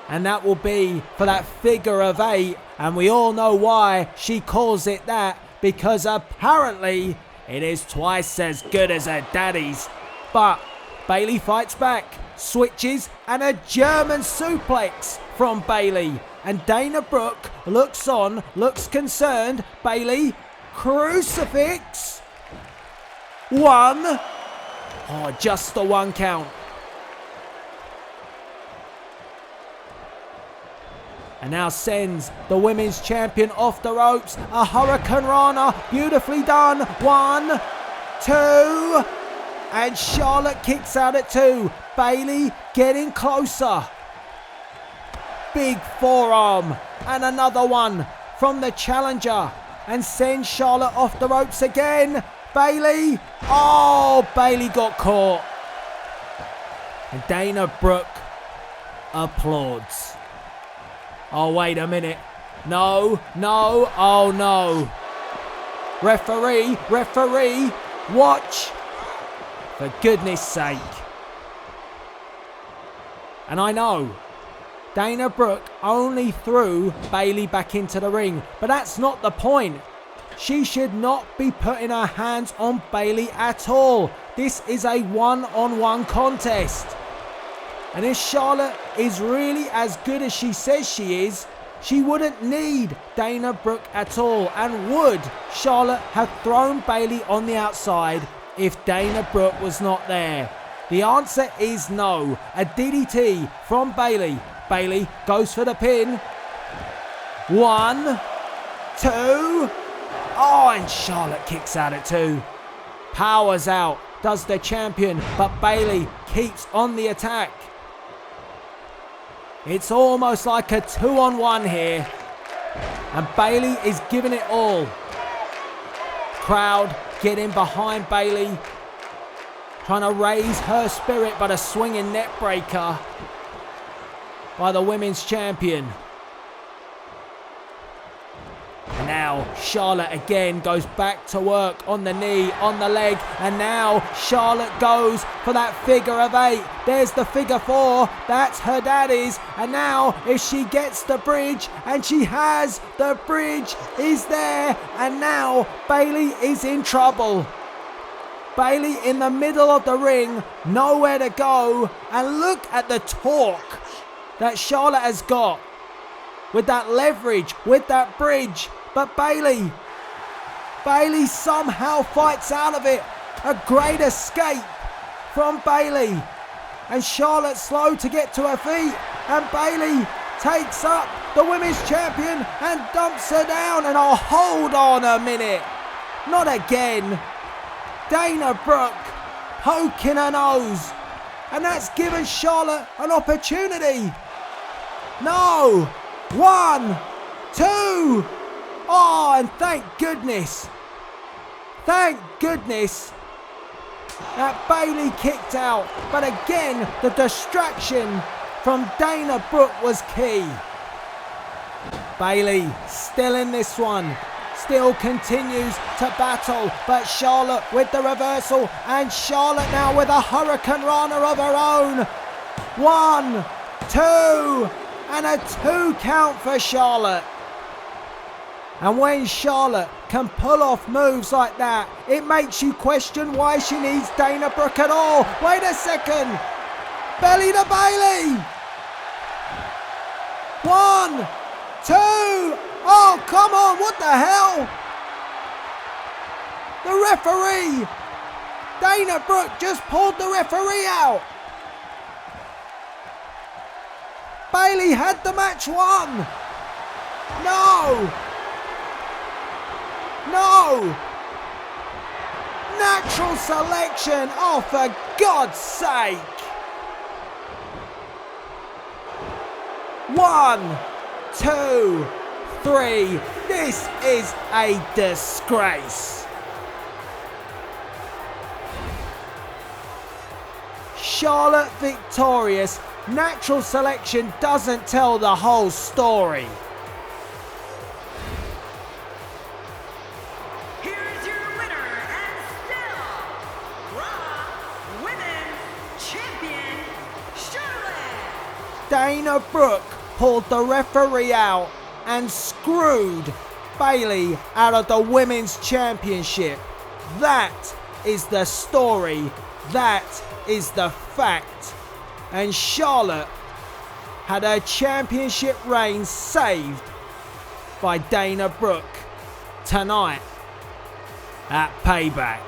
And that will be for that figure of 8. And we all know why she calls it that, because apparently it is twice as good as her daddy's. But Bayley fights back, switches, and a German suplex from Bayley. And Dana Brooke looks on, looks concerned. Bayley, crucifix. 1. Oh, just the 1 count. And now sends the women's champion off the ropes. A Hurricane Rana, beautifully done. 1, 2. And Charlotte kicks out at 2. Bayley getting closer. Big forearm. And another one from the challenger. And sends Charlotte off the ropes again. Bayley. Oh, Bayley got caught. And Dana Brooke applauds. Oh, wait a minute. No, no, oh no. Referee, watch. For goodness sake. And I know Dana Brooke only threw Bayley back into the ring, but that's not the point. She should not be putting her hands on Bayley at all. This is a one-on-one contest. And if Charlotte is really as good as she says she is, she wouldn't need Dana Brooke at all. And would Charlotte have thrown Bayley on the outside if Dana Brooke was not there? The answer is no. A DDT from Bayley. Bayley goes for the pin. 1, 2. Oh, and Charlotte kicks out at 2. Powers out, does the champion, but Bayley keeps on the attack. It's almost like a 2-on-1 here. And Bayley is giving it all. Crowd getting behind Bayley. Trying to raise her spirit, but a swinging net breaker by the women's champion. And now Charlotte again goes back to work on the knee, on the leg. And now Charlotte goes for that figure of 8. There's the figure 4. That's her daddy's. And now if she gets the bridge, and she has, the bridge is there. And now Bayley is in trouble. Bayley in the middle of the ring, nowhere to go. And look at the torque that Charlotte has got with that leverage, with that bridge. But Bayley somehow fights out of it. A great escape from Bayley. And Charlotte slow to get to her feet. And Bayley takes up the women's champion and dumps her down. And oh, hold on a minute. Not again. Dana Brooke poking her nose. And that's given Charlotte an opportunity. No. 1, 2. Oh, and thank goodness that Bayley kicked out, but again the distraction from Dana Brooke was key. Bayley still in this one, still continues to battle, but Charlotte with the reversal, and Charlotte now with a Hurricane Rana of her own. 1, 2, and a 2 count for Charlotte. And when Charlotte can pull off moves like that, it makes you question why she needs Dana Brooke at all. Wait a second. Belly to Bayley. 1, 2. Oh, come on. What the hell? The referee. Dana Brooke just pulled the referee out. Bayley had the match won. No. No! Natural selection! Oh, for God's sake! 1, 2, 3. This is a disgrace. Charlotte victorious. Natural selection doesn't tell the whole story. Dana Brooke pulled the referee out and screwed Bayley out of the Women's Championship. That is the story. That is the fact. And Charlotte had her championship reign saved by Dana Brooke tonight at Payback.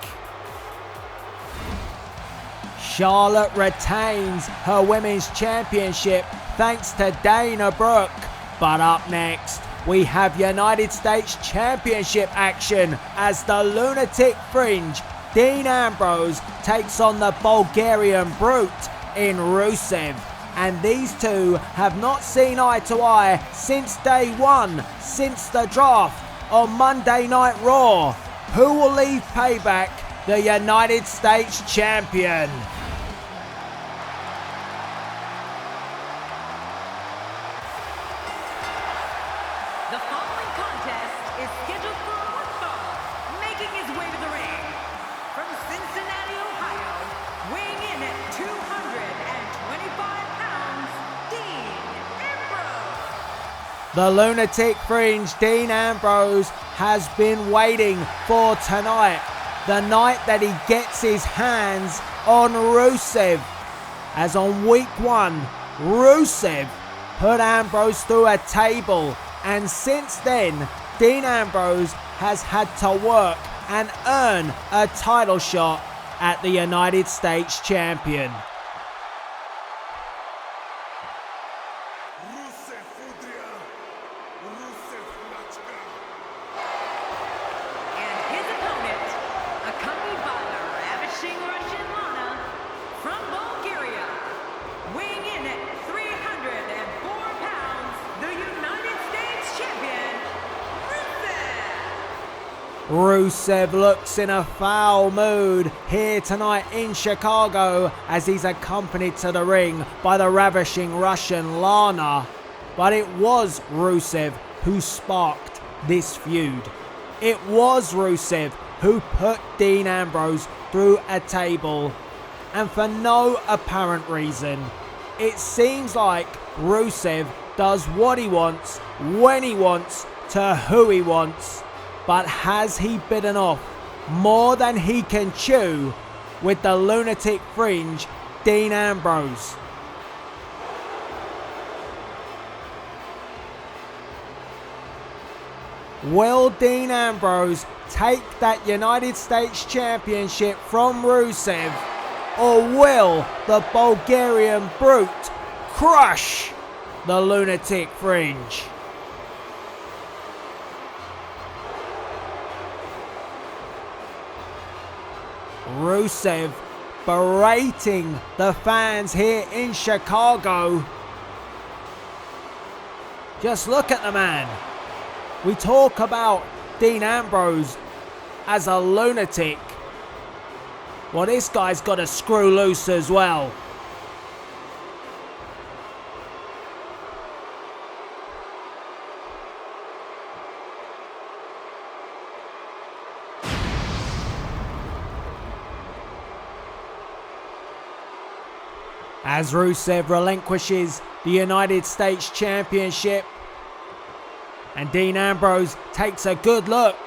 Charlotte retains her Women's Championship thanks to Dana Brooke. But up next, we have United States Championship action as the Lunatic Fringe, Dean Ambrose, takes on the Bulgarian Brute in Rusev. And these two have not seen eye to eye since day one, since the draft on Monday Night Raw. Who will leave Payback the United States Champion? The following contest is scheduled for one fall, making his way to the ring. From Cincinnati, Ohio, weighing in at 225 pounds, Dean Ambrose. The Lunatic Fringe, Dean Ambrose, has been waiting for tonight. The night that he gets his hands on Rusev. As on week 1, Rusev put Ambrose through a table. And since then, Dean Ambrose has had to work and earn a title shot at the United States Champion. And his opponent, accompanied by the ravishing Russian Lana, from Bulgaria, weighing in at 304 pounds, the United States Champion, Rusev looks in a foul mood here tonight in Chicago as he's accompanied to the ring by the ravishing Russian Lana. But it was Rusev who sparked this feud. It was Rusev who put Dean Ambrose through a table. And for no apparent reason, it seems like Rusev does what he wants, when he wants, to who he wants. But has he bitten off more than he can chew with the Lunatic Fringe, Dean Ambrose? Will Dean Ambrose take that United States Championship from Rusev? Or will the Bulgarian Brute crush the Lunatic Fringe? Rusev berating the fans here in Chicago. Just look at the man. We talk about Dean Ambrose as a lunatic. Well, this guy's got to screw loose as well. As Rusev relinquishes the United States Championship, and Dean Ambrose takes a good look.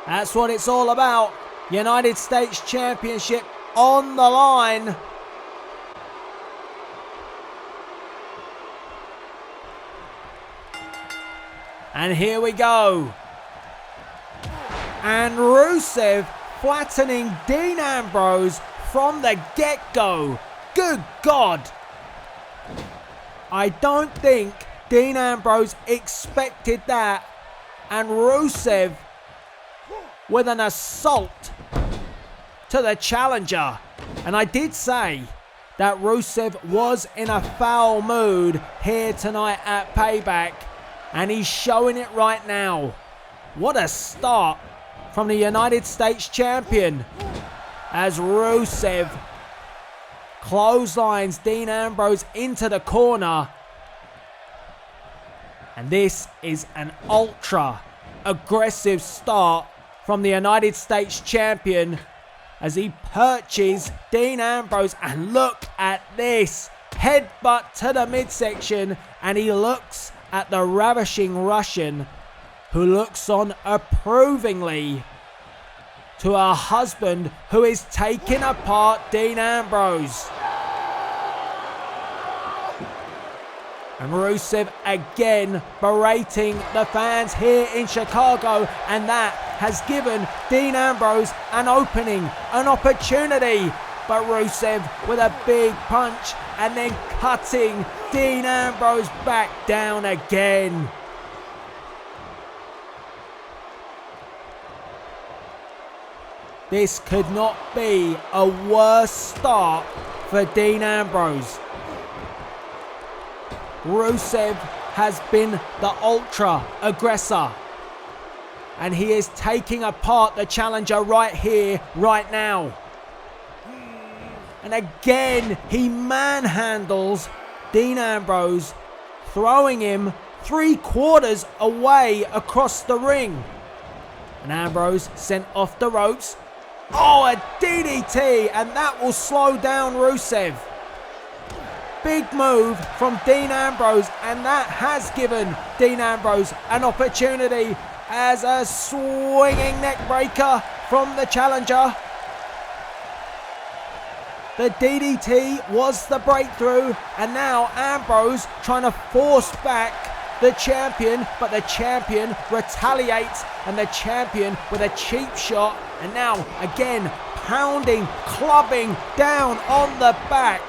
That's what it's all about. United States Championship on the line. And here we go. And Rusev flattening Dean Ambrose from the get-go. Good God. I don't think Dean Ambrose expected that. And Rusev with an assault to the challenger. And I did say that Rusev was in a foul mood here tonight at Payback. And he's showing it right now. What a start from the United States Champion. As Rusev clotheslines Dean Ambrose into the corner. And this is an ultra aggressive start from the United States Champion as he perches Dean Ambrose. And look at this. Headbutt to the midsection, and he looks at the ravishing Russian, who looks on approvingly to her husband, who is taking apart Dean Ambrose. And Rusev again berating the fans here in Chicago, and that has given Dean Ambrose an opening, an opportunity. But Rusev with a big punch and then cutting Dean Ambrose back down again. This could not be a worse start for Dean Ambrose. Rusev has been the ultra aggressor, and he is taking apart the challenger right here, right now. And again, he manhandles Dean Ambrose, throwing him 3/4 away across the ring. And Ambrose sent off the ropes. Oh, a DDT, and that will slow down Rusev. Big move from Dean Ambrose, and that has given Dean Ambrose an opportunity as a swinging neck breaker from the challenger. The DDT was the breakthrough, and now Ambrose trying to force back the champion, but the champion retaliates, and the champion with a cheap shot, and now again pounding, clubbing down on the back.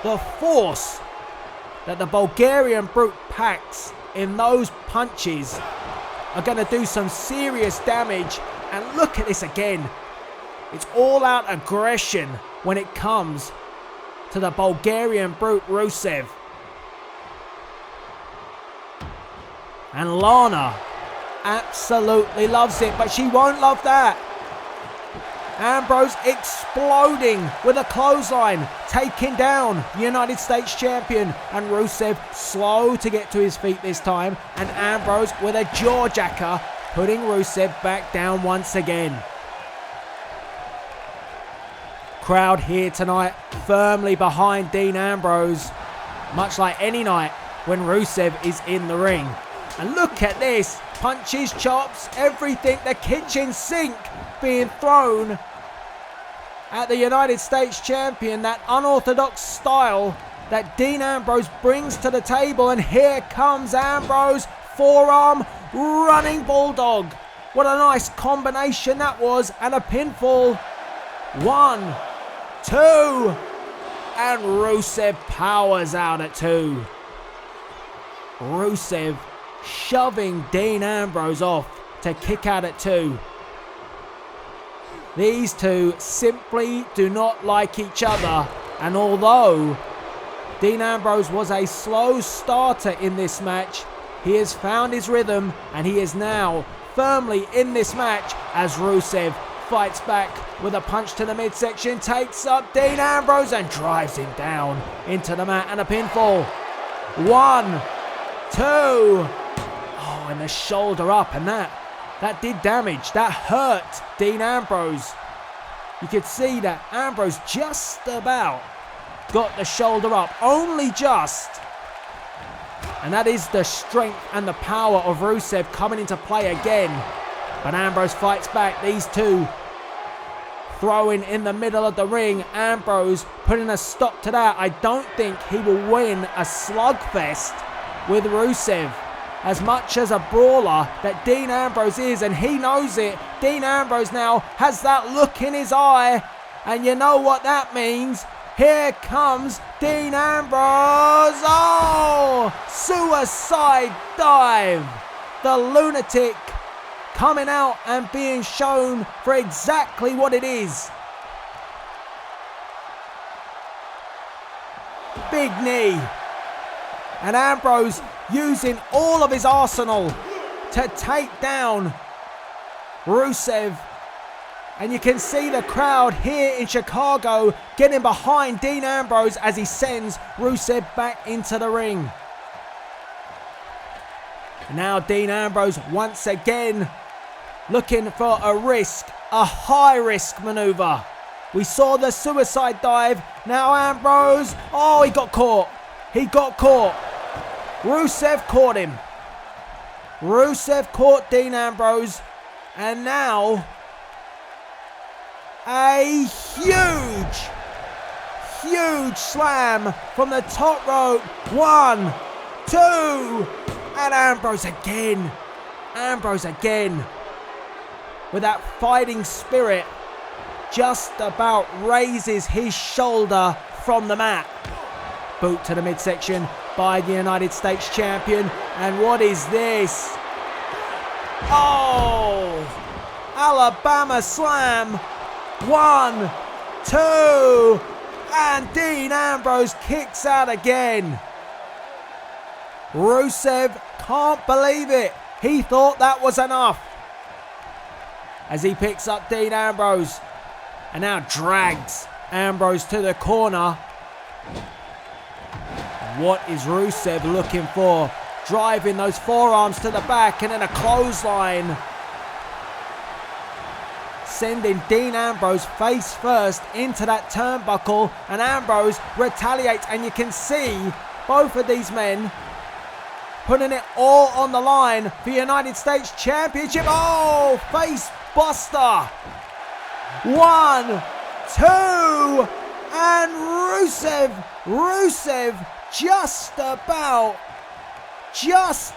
The force that the Bulgarian Brute packs in those punches are going to do some serious damage. And look at this again. It's all out aggression when it comes to the Bulgarian Brute Rusev. And Lana absolutely loves it, but she won't love that. Ambrose exploding with a clothesline, taking down the United States Champion. And Rusev slow to get to his feet this time. And Ambrose with a jawjacker, putting Rusev back down once again. Crowd here tonight firmly behind Dean Ambrose, much like any night when Rusev is in the ring. And look at this, punches, chops, everything, the kitchen sink being thrown at the United States Champion, that unorthodox style that Dean Ambrose brings to the table. And here comes Ambrose, forearm, running bulldog. What a nice combination that was, and a pinfall. 1, 2, and Rusev powers out at 2. Rusev shoving Dean Ambrose off to kick out at 2. These two simply do not like each other, and although Dean Ambrose was a slow starter in this match, he has found his rhythm, and he is now firmly in this match as Rusev fights back with a punch to the midsection, takes up Dean Ambrose and drives him down into the mat, and a pinfall. 1, 2. Oh, and the shoulder up, and that did damage. That hurt Dean Ambrose. You could see that Ambrose just about got the shoulder up, only just. And that is the strength and the power of Rusev coming into play again. But Ambrose fights back. These two throwing in the middle of the ring. Ambrose putting a stop to that. I don't think he will win a slugfest with Rusev. As much as a brawler that Dean Ambrose is, and he knows it. Dean Ambrose now has that look in his eye, and you know what that means. Here comes Dean Ambrose. Oh, suicide dive. The lunatic coming out and being shown for exactly what it is. Big knee. And Ambrose using all of his arsenal to take down Rusev. And you can see the crowd here in Chicago getting behind Dean Ambrose as he sends Rusev back into the ring. And now Dean Ambrose once again looking for a risk, a high-risk maneuver. We saw the suicide dive. Now Ambrose, oh, he got caught. He got caught. Rusev caught him. Rusev caught Dean Ambrose. And now a huge slam from the top rope. 1, 2, and Ambrose again. Ambrose again. With that fighting spirit, just about raises his shoulder from the mat. Boot to the midsection by the United States champion. And what is this? Oh! Alabama slam. 1, 2, and Dean Ambrose kicks out again. Rusev can't believe it. He thought that was enough. As he picks up Dean Ambrose and now drags Ambrose to the corner. What is Rusev looking for? Driving those forearms to the back and then a clothesline. Sending Dean Ambrose face first into that turnbuckle, and Ambrose retaliates, and you can see both of these men putting it all on the line for the United States Championship. Oh, face buster. 1, 2, and Rusev just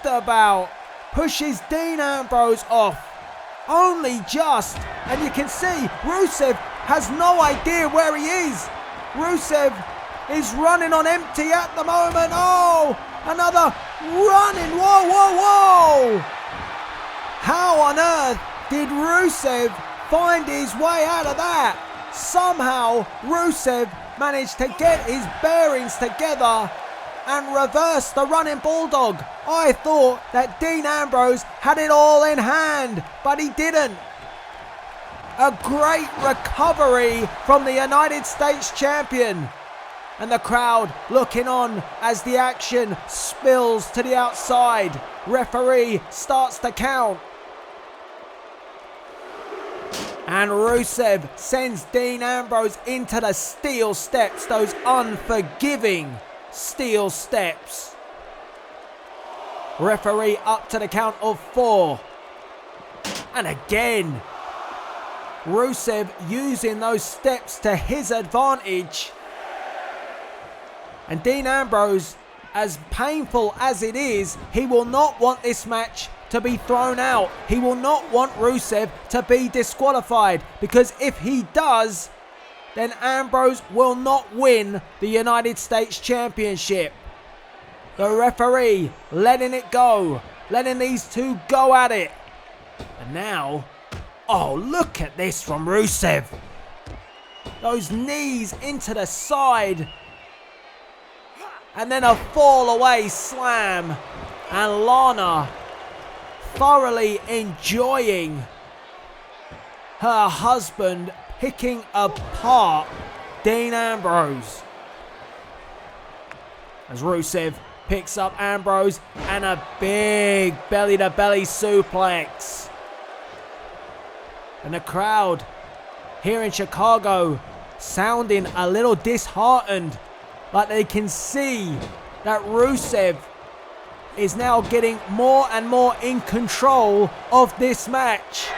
about pushes Dean Ambrose off. Only just. And you can see Rusev has no idea where he is. Rusev is running on empty at the moment. Oh, another running. Whoa, whoa, whoa. How on earth did Rusev find his way out of that? Somehow Rusev managed to get his bearings together and reverse the running bulldog. I thought that Dean Ambrose had it all in hand, but he didn't. A great recovery from the United States champion. And the crowd looking on as the action spills to the outside. Referee starts to count. And Rusev sends Dean Ambrose into the steel steps, those unforgiving steel steps. Referee up to the count of 4. And again, Rusev using those steps to his advantage. And Dean Ambrose, as painful as it is, he will not want this match to be thrown out. He will not want Rusev to be disqualified, because if he does, then Ambrose will not win the United States Championship. The referee letting it go, letting these two go at it. And now, oh, look at this from Rusev. Those knees into the side. And then a fall away slam. And Lana thoroughly enjoying her husband picking apart Dean Ambrose. As Rusev picks up Ambrose and a big belly-to-belly suplex. And the crowd here in Chicago sounding a little disheartened, like they can see that Rusev is now getting more and more in control of this match.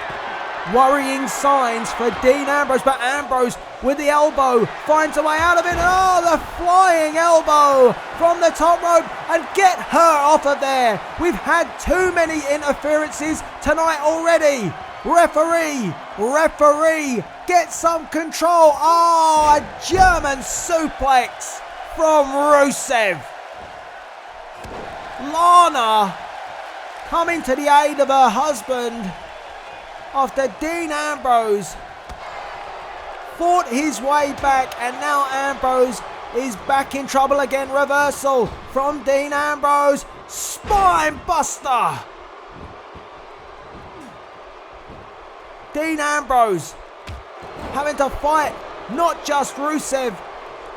Worrying signs for Dean Ambrose, but Ambrose with the elbow finds a way out of it. Oh, the flying elbow from the top rope, and get her off of there. We've had too many interferences tonight already. Referee, get some control. Oh, a German suplex from Rusev. Lana coming to the aid of her husband after Dean Ambrose fought his way back, and now Ambrose is back in trouble again. Reversal from Dean Ambrose. Spine buster. Dean Ambrose having to fight not just Rusev,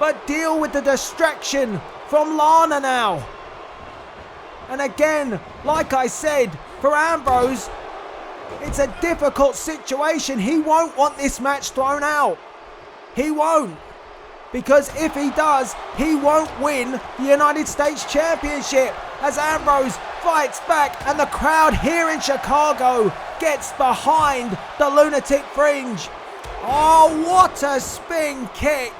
but deal with the distraction from Lana now. And again, like I said, for Ambrose, it's a difficult situation. He won't want this match thrown out. He won't. Because if he does, he won't win the United States Championship. As Ambrose fights back, and the crowd here in Chicago gets behind the Lunatic Fringe. Oh, what a spin kick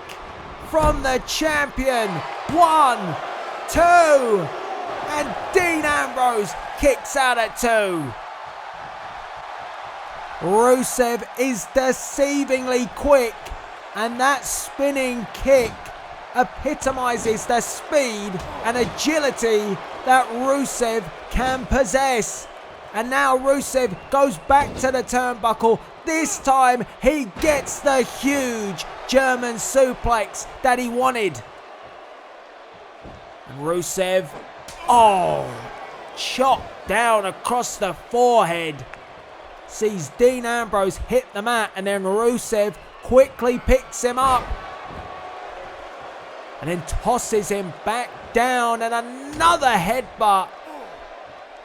from the champion. 1, 2, and Dean Ambrose kicks out at 2. Rusev is deceivingly quick, and that spinning kick epitomizes the speed and agility that Rusev can possess. And now Rusev goes back to the turnbuckle. This time he gets the huge German suplex that he wanted. And Rusev, chopped down across the forehead. Sees Dean Ambrose hit the mat, and then Rusev quickly picks him up and then tosses him back down, and another headbutt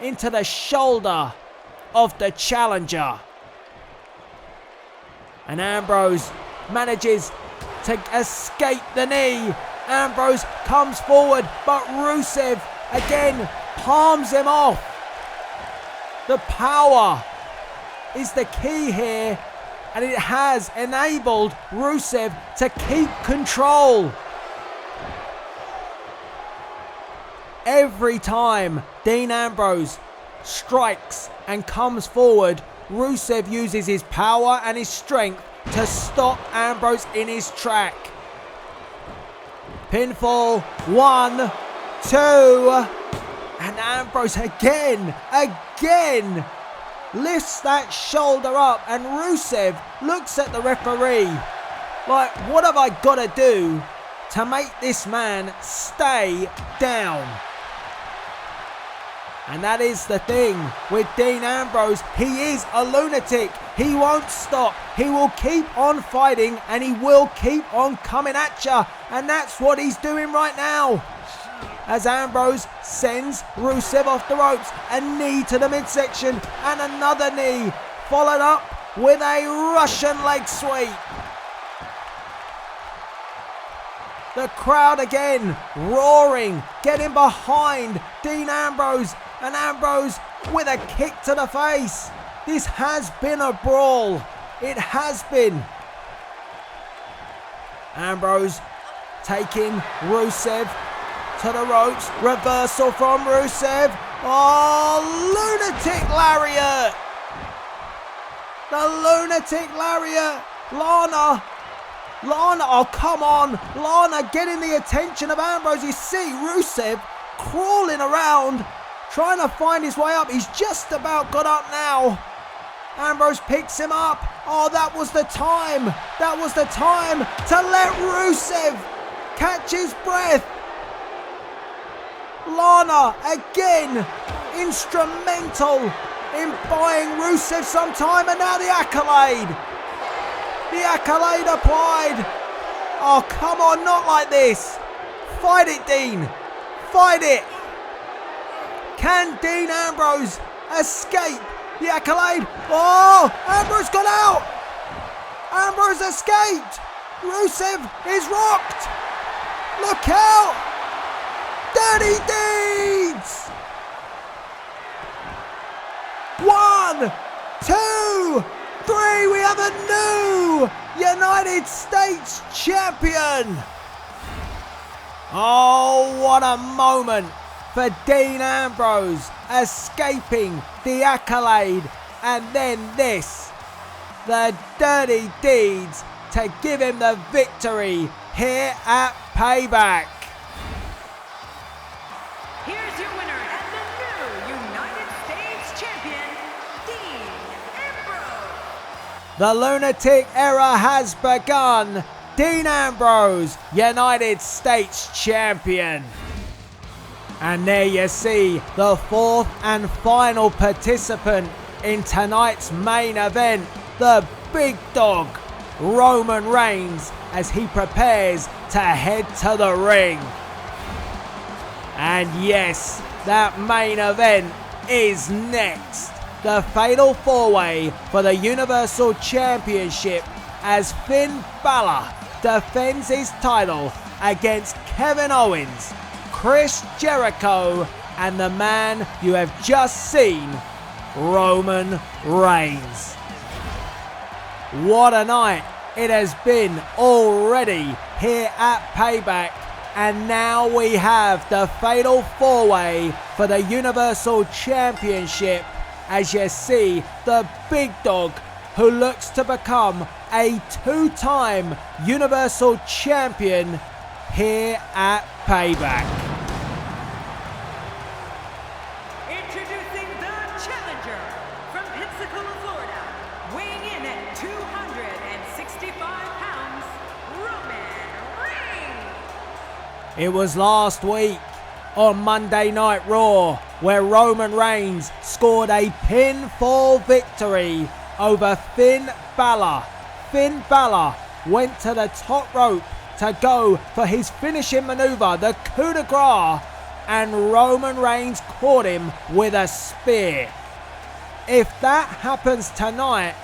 into the shoulder of the challenger. And Ambrose manages to escape the knee. Ambrose comes forward, but Rusev again palms him off. The power is the key here, and it has enabled Rusev to keep control. Every time Dean Ambrose strikes and comes forward, Rusev uses his power and his strength to stop Ambrose in his track. Pinfall, 1, 2, and Ambrose again lifts that shoulder up, and Rusev looks at the referee like, what have I got to do to make this man stay down? And that is the thing with Dean Ambrose. He is a lunatic. He won't stop. He will keep on fighting, and he will keep on coming at you. And that's what he's doing right now. As Ambrose sends Rusev off the ropes, a knee to the midsection and another knee, followed up with a Russian leg sweep. The crowd again roaring, getting behind Dean Ambrose, and Ambrose with a kick to the face. This has been a brawl. It has been. Ambrose taking Rusev to the ropes. Reversal from Rusev. Oh, lunatic lariat. The lunatic lariat. Lana, oh come on. Lana getting the attention of Ambrose. You see Rusev crawling around, trying to find his way up. He's just about got up now. Ambrose picks him up. Oh, that was the time. That was the time to let Rusev catch his breath. Lana again instrumental in buying Rusev some time, and now the accolade. The accolade applied. Oh, come on, not like this. Fight it, Dean. Fight it. Can Dean Ambrose escape the accolade? Oh, Ambrose got out. Ambrose escaped. Rusev is rocked. Look out. Dirty Deeds. 1, 2, 3. We have a new United States champion. Oh, what a moment for Dean Ambrose, escaping the accolade, and then this. The Dirty Deeds to give him the victory here at Payback. Here's your winner and the new United States champion, Dean Ambrose. The lunatic era has begun. Dean Ambrose, United States champion. And there you see the fourth and final participant in tonight's main event, the big dog, Roman Reigns, as he prepares to head to the ring. And yes, that main event is next. The Fatal 4-Way for the Universal Championship, as Finn Balor defends his title against Kevin Owens, Chris Jericho, and the man you have just seen, Roman Reigns. What a night it has been already here at Payback, and now we have the Fatal 4-Way for the Universal Championship, as you see the big dog who looks to become a two-time Universal Champion here at Payback. Introducing the challenger from Pensacola, Florida, weighing in at 265 pounds, Roman Reigns. It was last week on Monday Night Raw where Roman Reigns scored a pinfall victory over Finn Balor. Finn Balor went to the top rope to go for his finishing maneuver, the coup de grace, and Roman Reigns caught him with a spear. If that happens tonight,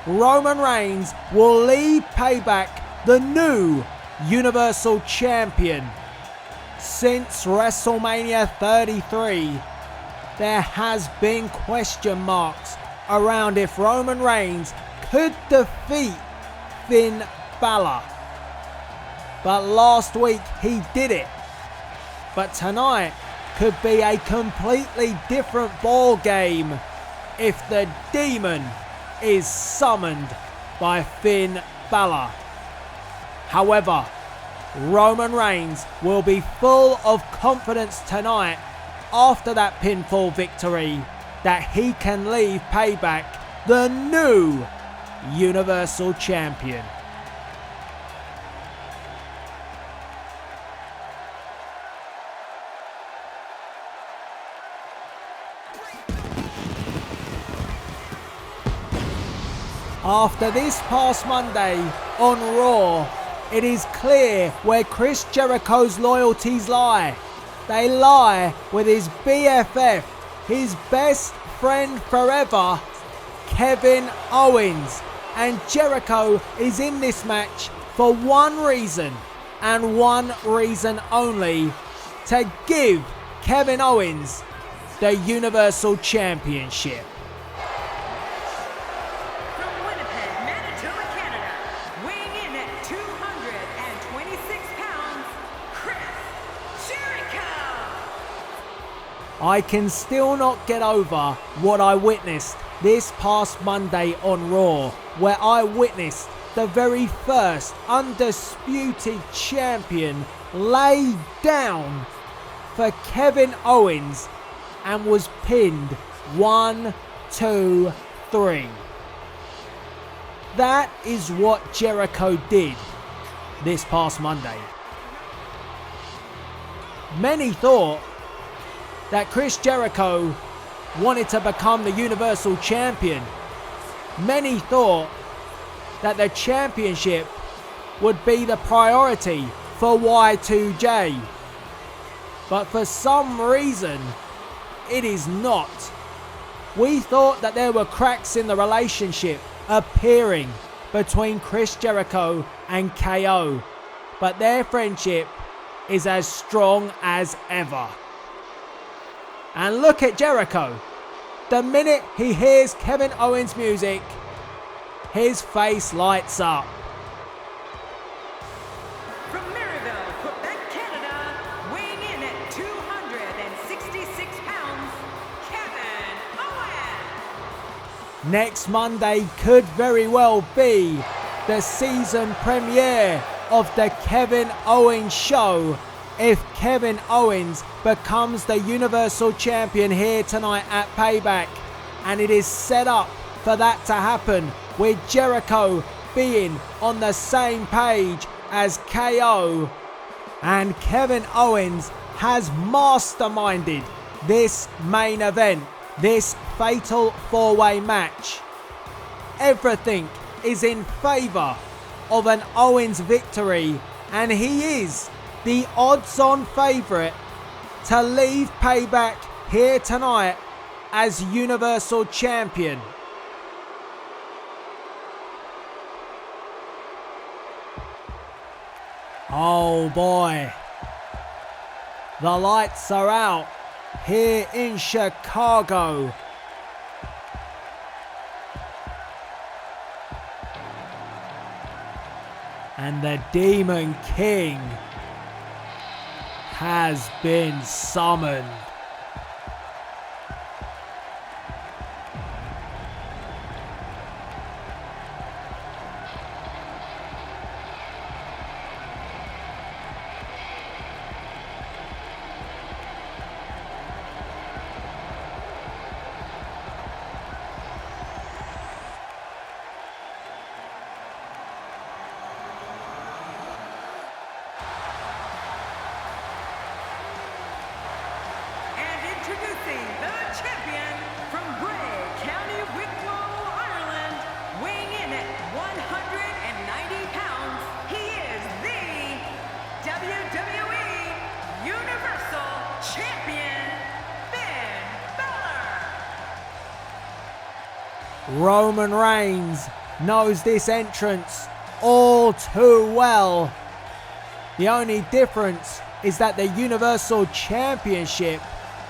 Roman Reigns will leave Payback the new Universal Champion. Since WrestleMania 33, there has been question marks around if Roman Reigns could defeat Finn Balor. But last week he did it. But tonight could be a completely different ball game if the demon is summoned by Finn Balor. However, Roman Reigns will be full of confidence tonight after that pinfall victory that he can leave Payback the new Universal Champion. After this past Monday on Raw, it is clear where Chris Jericho's loyalties lie. They lie with his BFF, his best friend forever, Kevin Owens. And Jericho is in this match for one reason, and one reason only: to give Kevin Owens the Universal Championship. From Winnipeg, Manitoba, Canada, weighing in at 226 pounds, Chris Jericho. I can still not get over what I witnessed this past Monday on Raw, where I witnessed the very first undisputed champion lay down for Kevin Owens and was pinned 1, 2, 3. That is what Jericho did this past Monday. Many thought that Chris Jericho wanted to become the Universal Champion. Many thought that the championship would be the priority for Y2J. But for some reason, it is not. We thought that there were cracks in the relationship appearing between Chris Jericho and KO, but their friendship is as strong as ever. And look at Jericho. The minute he hears Kevin Owens' music, his face lights up. From Maryville, Quebec, Canada, weighing in at 266 pounds, Kevin Owens. Next Monday could very well be the season premiere of the Kevin Owens show if Kevin Owens becomes the Universal Champion here tonight at Payback, and it is set up for that to happen with Jericho being on the same page as KO, and Kevin Owens has masterminded this main event, this fatal 4-way match. Everything is in favour of an Owens victory, and he is the odds-on favourite to leave Payback here tonight as Universal Champion. Oh boy, the lights are out here in Chicago. And the Demon King has been summoned. Introducing the champion from Bray County, Wicklow, Ireland, weighing in at 190 pounds, he is the WWE Universal Champion, Finn Balor. Roman Reigns knows this entrance all too well. The only difference is that the Universal Championship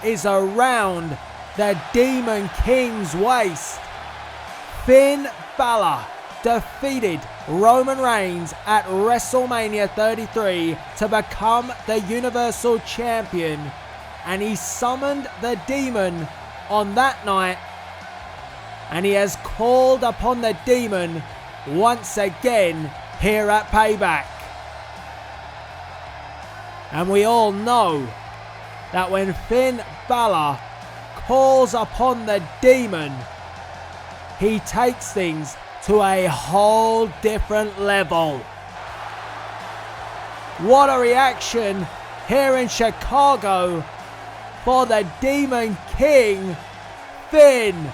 is around the Demon King's waist. Finn Balor defeated Roman Reigns at WrestleMania 33 to become the Universal Champion, and he summoned the Demon on that night, and he has called upon the Demon once again here at Payback. And we all know that when Finn Balor calls upon the Demon, he takes things to a whole different level. What a reaction here in Chicago for the Demon King, Finn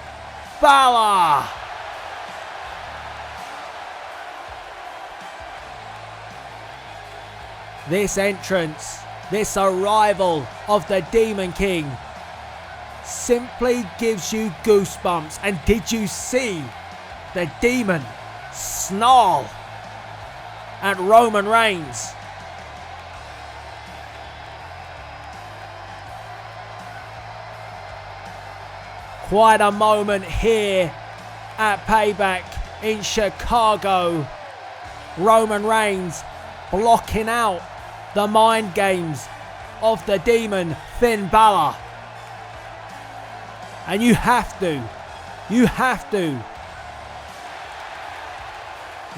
Balor. This entrance, this arrival of the Demon King simply gives you goosebumps. And did you see the Demon snarl at Roman Reigns? Quite a moment here at Payback in Chicago. Roman Reigns blocking out the mind games of the Demon Finn Balor. And you have to.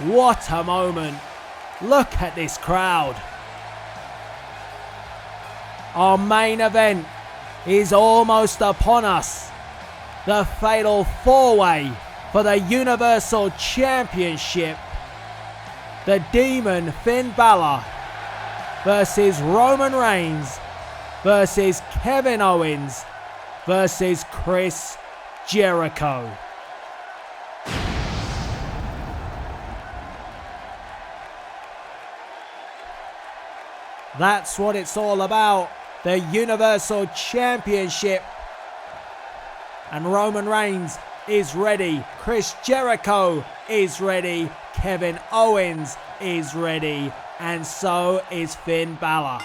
What a moment. Look at this crowd. Our main event is almost upon us. The fatal 4-way for the Universal Championship. The Demon Finn Balor versus Roman Reigns versus Kevin Owens versus Chris Jericho. That's what it's all about. The Universal Championship. And Roman Reigns is ready. Chris Jericho is ready. Kevin Owens is ready. And so is Finn Balor.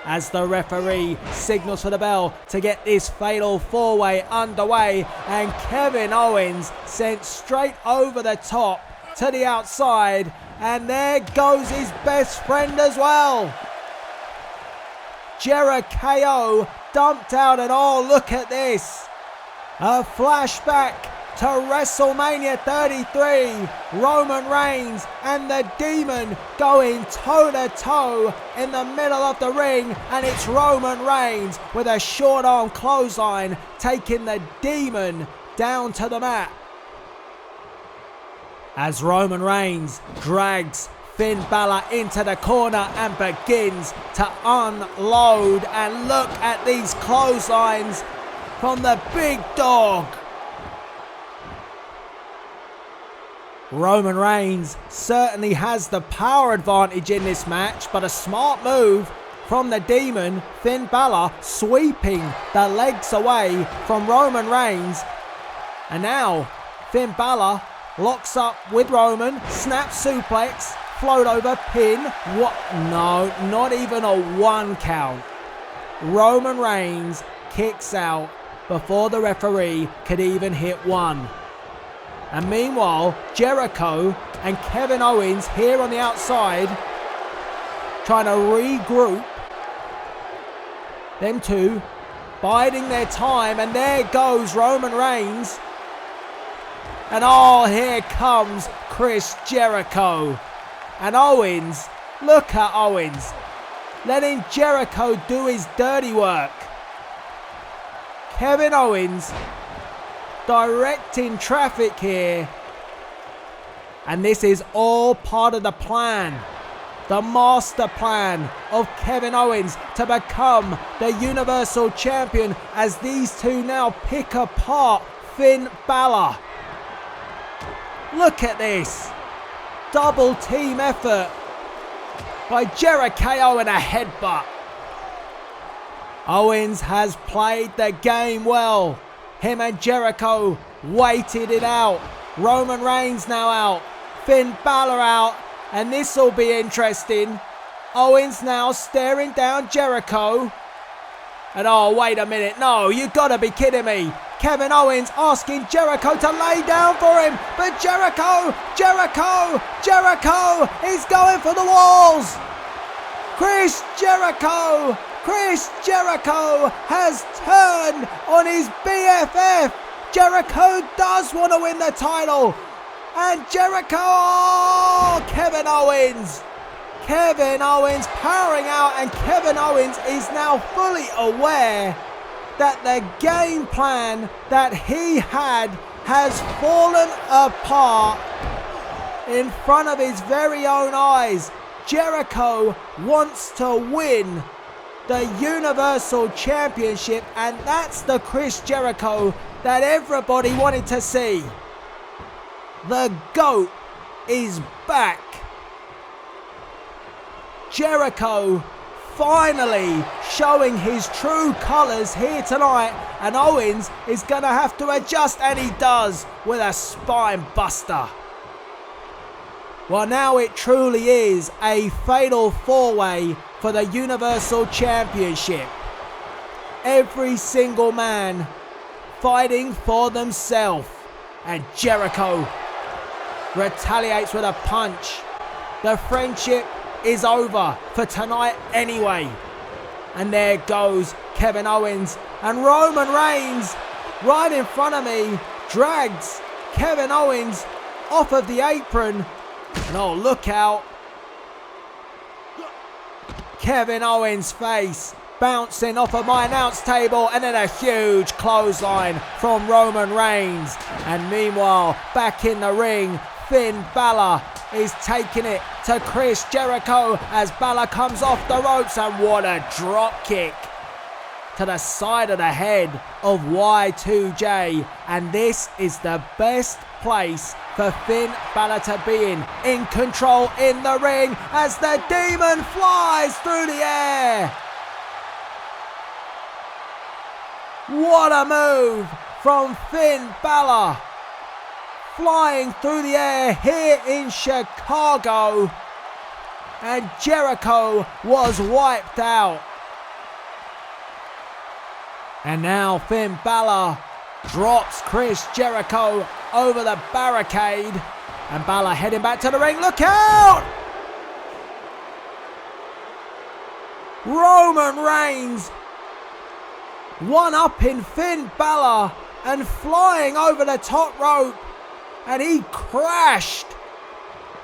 As the referee signals for the bell to get this fatal four-way underway, and Kevin Owens sent straight over the top to the outside, and there goes his best friend as well. Jericho dumped out, and oh, look at this. A flashback to WrestleMania 33. Roman Reigns and the Demon going toe-to-toe in the middle of the ring. And it's Roman Reigns with a short arm clothesline taking the Demon down to the mat. As Roman Reigns drags Finn Balor into the corner and begins to unload. And look at these clotheslines from the big dog. Roman Reigns certainly has the power advantage in this match, but a smart move from the Demon, Finn Balor, sweeping the legs away from Roman Reigns. And now Finn Balor locks up with Roman, snap suplex, float over, pin. What? No, not even a 1 count. Roman Reigns kicks out before the referee could even hit 1. And meanwhile, Jericho and Kevin Owens here on the outside trying to regroup. Them two biding their time, and there goes Roman Reigns. And oh, here comes Chris Jericho. And Owens, look at Owens, letting Jericho do his dirty work. Kevin Owens directing traffic here. And this is all part of the plan. The master plan of Kevin Owens to become the Universal Champion, as these two now pick apart Finn Balor. Look at this. Double team effort by Jericho and a headbutt. Owens has played the game well. Him and Jericho waited it out. Roman Reigns now out. Finn Balor out. And this will be interesting. Owens now staring down Jericho. And oh, wait a minute. No, you gotta be kidding me. Kevin Owens asking Jericho to lay down for him. But Jericho is going for the walls. Chris Jericho has turned on his BFF. Jericho does want to win the title. And Jericho, oh, Kevin Owens powering out, and Kevin Owens is now fully aware that the game plan that he had has fallen apart in front of his very own eyes. Jericho wants to win the Universal Championship, and that's the Chris Jericho that everybody wanted to see. The GOAT is back. Jericho finally showing his true colours here tonight, and Owens is going to have to adjust, and he does with a spine buster. Well, now it truly is a fatal four-way for the Universal Championship. Every single man fighting for themselves, and Jericho retaliates with a punch. The friendship is over for tonight anyway. And there goes Kevin Owens, and Roman Reigns right in front of me drags Kevin Owens off of the apron. And oh, look out. Kevin Owens' face bouncing off of my announce table, and then a huge clothesline from Roman Reigns. And meanwhile, back in the ring, Finn Balor is taking it to Chris Jericho as Balor comes off the ropes, and what a drop kick to the side of the head of Y2J. And this is the best place for Finn Balor to be in control in the ring as the demon flies through the air. What a move from Finn Balor. Flying through the air here in Chicago. And Jericho was wiped out. And now Finn Balor drops Chris Jericho over the barricade. And Balor heading back to the ring. Look out! Roman Reigns one up in Finn Balor and flying over the top rope. And he crashed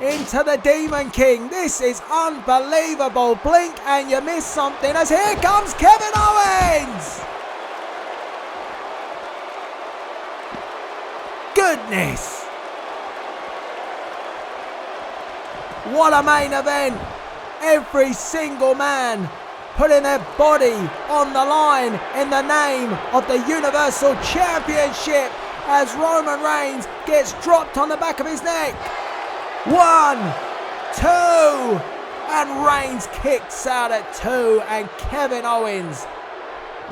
into the Demon King. This is unbelievable. Blink and you miss something as here comes Kevin Owens. Goodness. What a main event. Every single man putting their body on the line in the name of the Universal Championship as Roman Reigns gets dropped on the back of his neck. 1, 2, and Reigns kicks out at 2, and Kevin Owens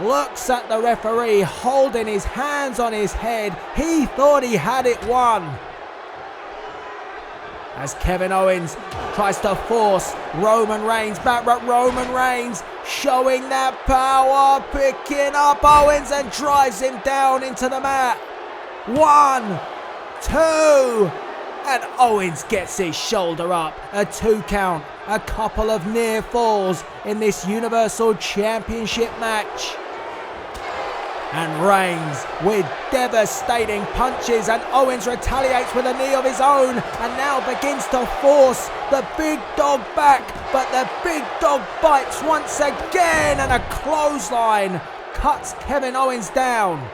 looks at the referee holding his hands on his head. He thought he had it won. As Kevin Owens tries to force Roman Reigns back, but Roman Reigns showing that power, picking up Owens and drives him down into the mat. 1, 2, and Owens gets his shoulder up. A 2 count, a couple of near falls in this Universal Championship match. And Reigns with devastating punches, and Owens retaliates with a knee of his own and now begins to force the big dog back, but the big dog bites once again and a clothesline cuts Kevin Owens down.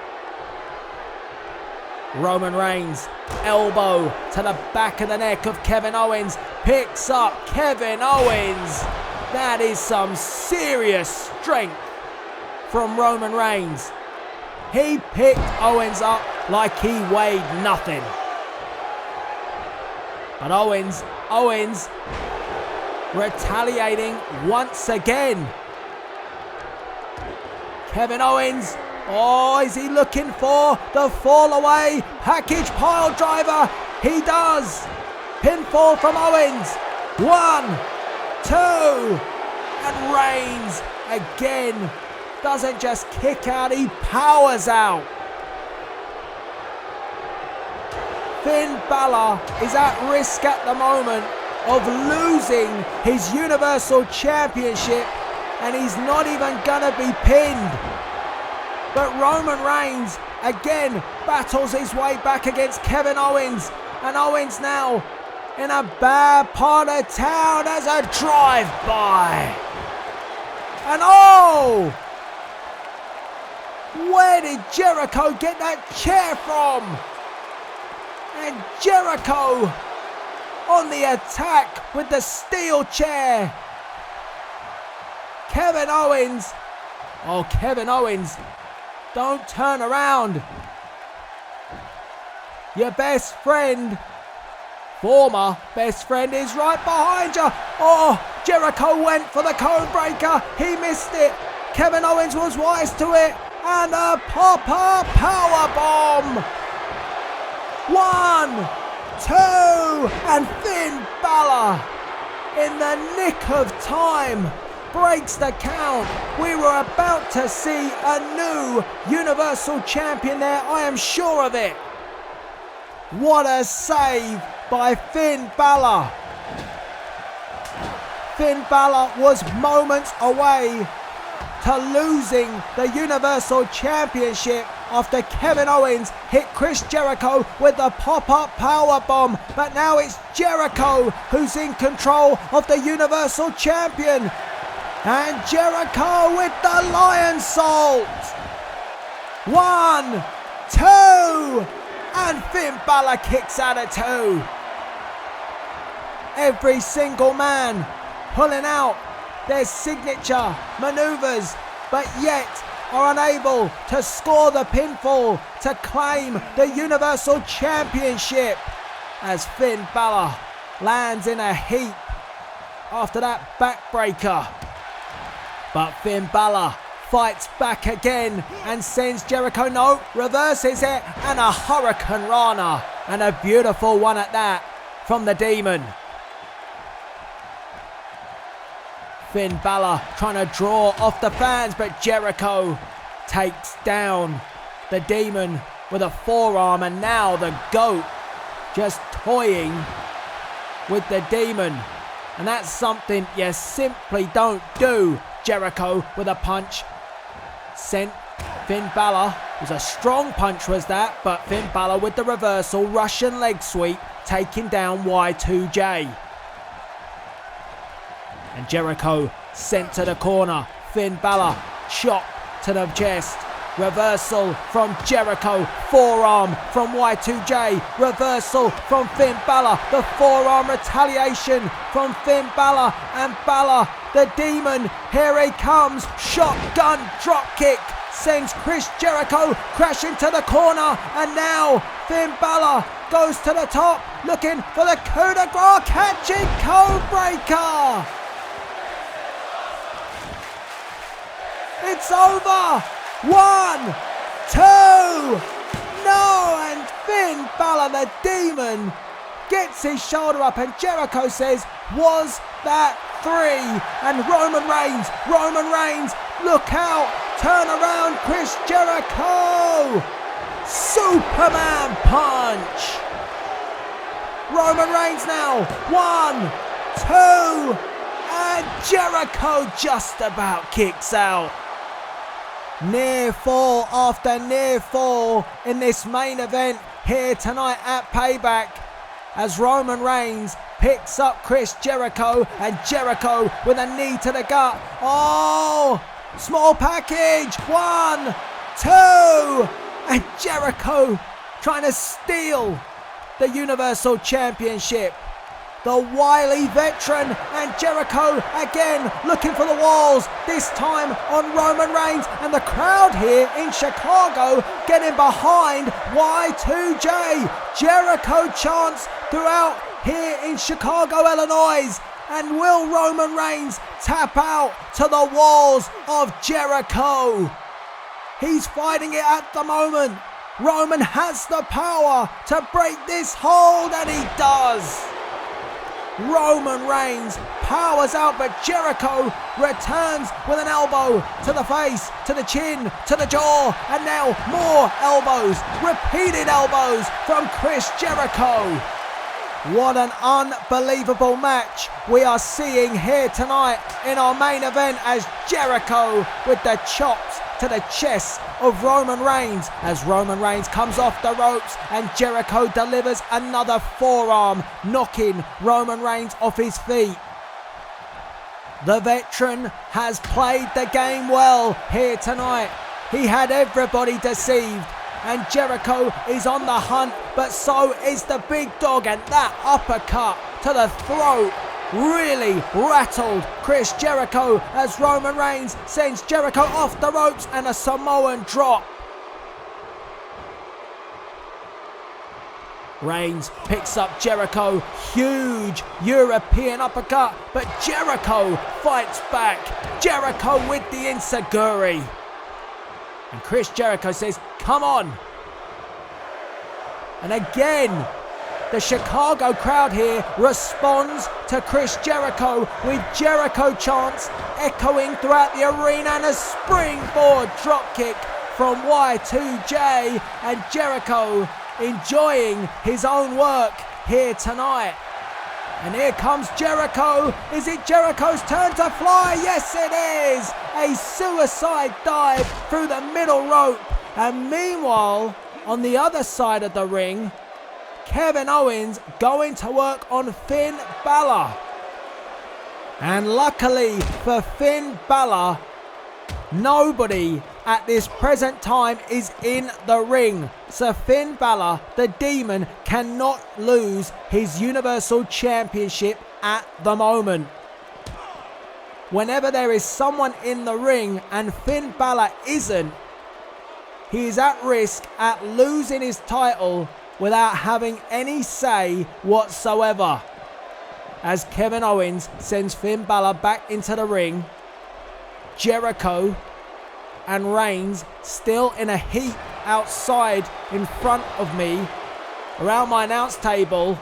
Roman Reigns elbow to the back of the neck of Kevin Owens, picks up Kevin Owens. That is some serious strength from Roman Reigns. He picked Owens up like he weighed nothing. But Owens retaliating once again. Kevin Owens, oh, is he looking for the fall away package pile driver? He does. Pinfall from Owens. 1, 2, and Reigns again doesn't just kick out, he powers out. Finn Balor is at risk at the moment of losing his Universal Championship, and he's not even gonna be pinned. But Roman Reigns again battles his way back against Kevin Owens, and Owens now in a bad part of town as a drive-by. And oh! Where did Jericho get that chair from? And Jericho on the attack with the steel chair. Kevin Owens. Oh, Kevin Owens, don't turn around. Your best friend, former best friend, is right behind you. Oh, Jericho went for the code breaker. He missed it. Kevin Owens was wise to it. And a pop-up powerbomb. 1, 2, and Finn Balor in the nick of time breaks the count. We were about to see a new Universal Champion there, I am sure of it. What a save by Finn Balor. Finn Balor was moments away to losing the Universal Championship after Kevin Owens hit Chris Jericho with the pop-up powerbomb. But now it's Jericho who's in control of the Universal Champion. And Jericho with the Lion Salt. 1, 2, and Finn Balor kicks out at 2. Every single man pulling out their signature maneuvers, but yet are unable to score the pinfall to claim the Universal Championship as Finn Balor lands in a heap after that backbreaker. But Finn Balor fights back again and sends Jericho, no, reverses it, and a Hurricane Rana, and a beautiful one at that from the Demon. Finn Balor trying to draw off the fans, but Jericho takes down the Demon with a forearm, and now the GOAT just toying with the Demon. And that's something you simply don't do. Jericho with a punch sent Finn Balor. It was a strong punch was that, but Finn Balor with the reversal, Russian leg sweep, taking down Y2J. And Jericho sent to the corner. Finn Balor shot to the chest. Reversal from Jericho. Forearm from Y2J. Reversal from Finn Balor. The forearm retaliation from Finn Balor. And Balor, the Demon, here he comes. Shotgun dropkick. Sends Chris Jericho crashing to the corner. And now Finn Balor goes to the top. Looking for the coup de grace. Catching code breaker. It's over. 1, 2, no, and Finn Balor, the Demon, gets his shoulder up, and Jericho says, was that 3? And Roman Reigns, look out, turn around, Chris Jericho, Superman punch. Roman Reigns now, 1, 2, and Jericho just about kicks out. Near fall after near fall in this main event here tonight at Payback, as Roman Reigns picks up Chris Jericho, and Jericho with a knee to the gut. Oh, small package. 1, 2, and Jericho trying to steal the Universal Championship. The wily veteran, and Jericho again looking for the walls, this time on Roman Reigns, and the crowd here in Chicago getting behind Y2J. Jericho chants throughout here in Chicago, Illinois. And will Roman Reigns tap out to the walls of Jericho? He's fighting it at the moment. Roman has the power to break this hold, and he does. Roman Reigns powers out, but Jericho returns with an elbow to the face, to the chin, to the jaw, and now more elbows, repeated elbows from Chris Jericho. What an unbelievable match we are seeing here tonight in our main event, as Jericho with the chops to the chest of Roman Reigns, as Roman Reigns comes off the ropes and Jericho delivers another forearm, knocking Roman Reigns off his feet. The veteran has played the game well here tonight. He had everybody deceived, and Jericho is on the hunt, but so is the big dog, and that uppercut to the throat really rattled Chris Jericho, as Roman Reigns sends Jericho off the ropes, and a Samoan drop. Reigns picks up Jericho, huge European uppercut, but Jericho fights back. Jericho with the enziguri. And Chris Jericho says, come on. And again, the Chicago crowd here responds to Chris Jericho with Jericho chants echoing throughout the arena, and a springboard dropkick from Y2J, and Jericho enjoying his own work here tonight. And here comes Jericho. Is it Jericho's turn to fly? Yes, it is. A suicide dive through the middle rope. And meanwhile, on the other side of the ring, Kevin Owens going to work on Finn Balor. And luckily for Finn Balor, nobody at this present time is in the ring. So Finn Balor, the Demon, cannot lose his Universal Championship at the moment. whenever there is someone in the ring and Finn Balor isn't, he is at risk at losing his title without having any say whatsoever. As Kevin Owens sends Finn Balor back into the ring, Jericho and Reigns still in a heap outside in front of me around my announce table,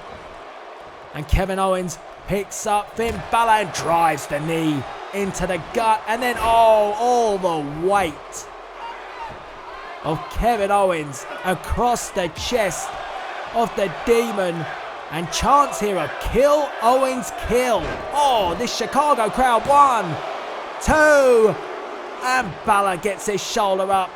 and Kevin Owens picks up Finn Balor and drives the knee into the gut, and then all the weight of Kevin Owens across the chest of the Demon, and chants here of "Kill Owens, kill." Oh, this Chicago crowd. 1, 2, and Balor gets his shoulder up.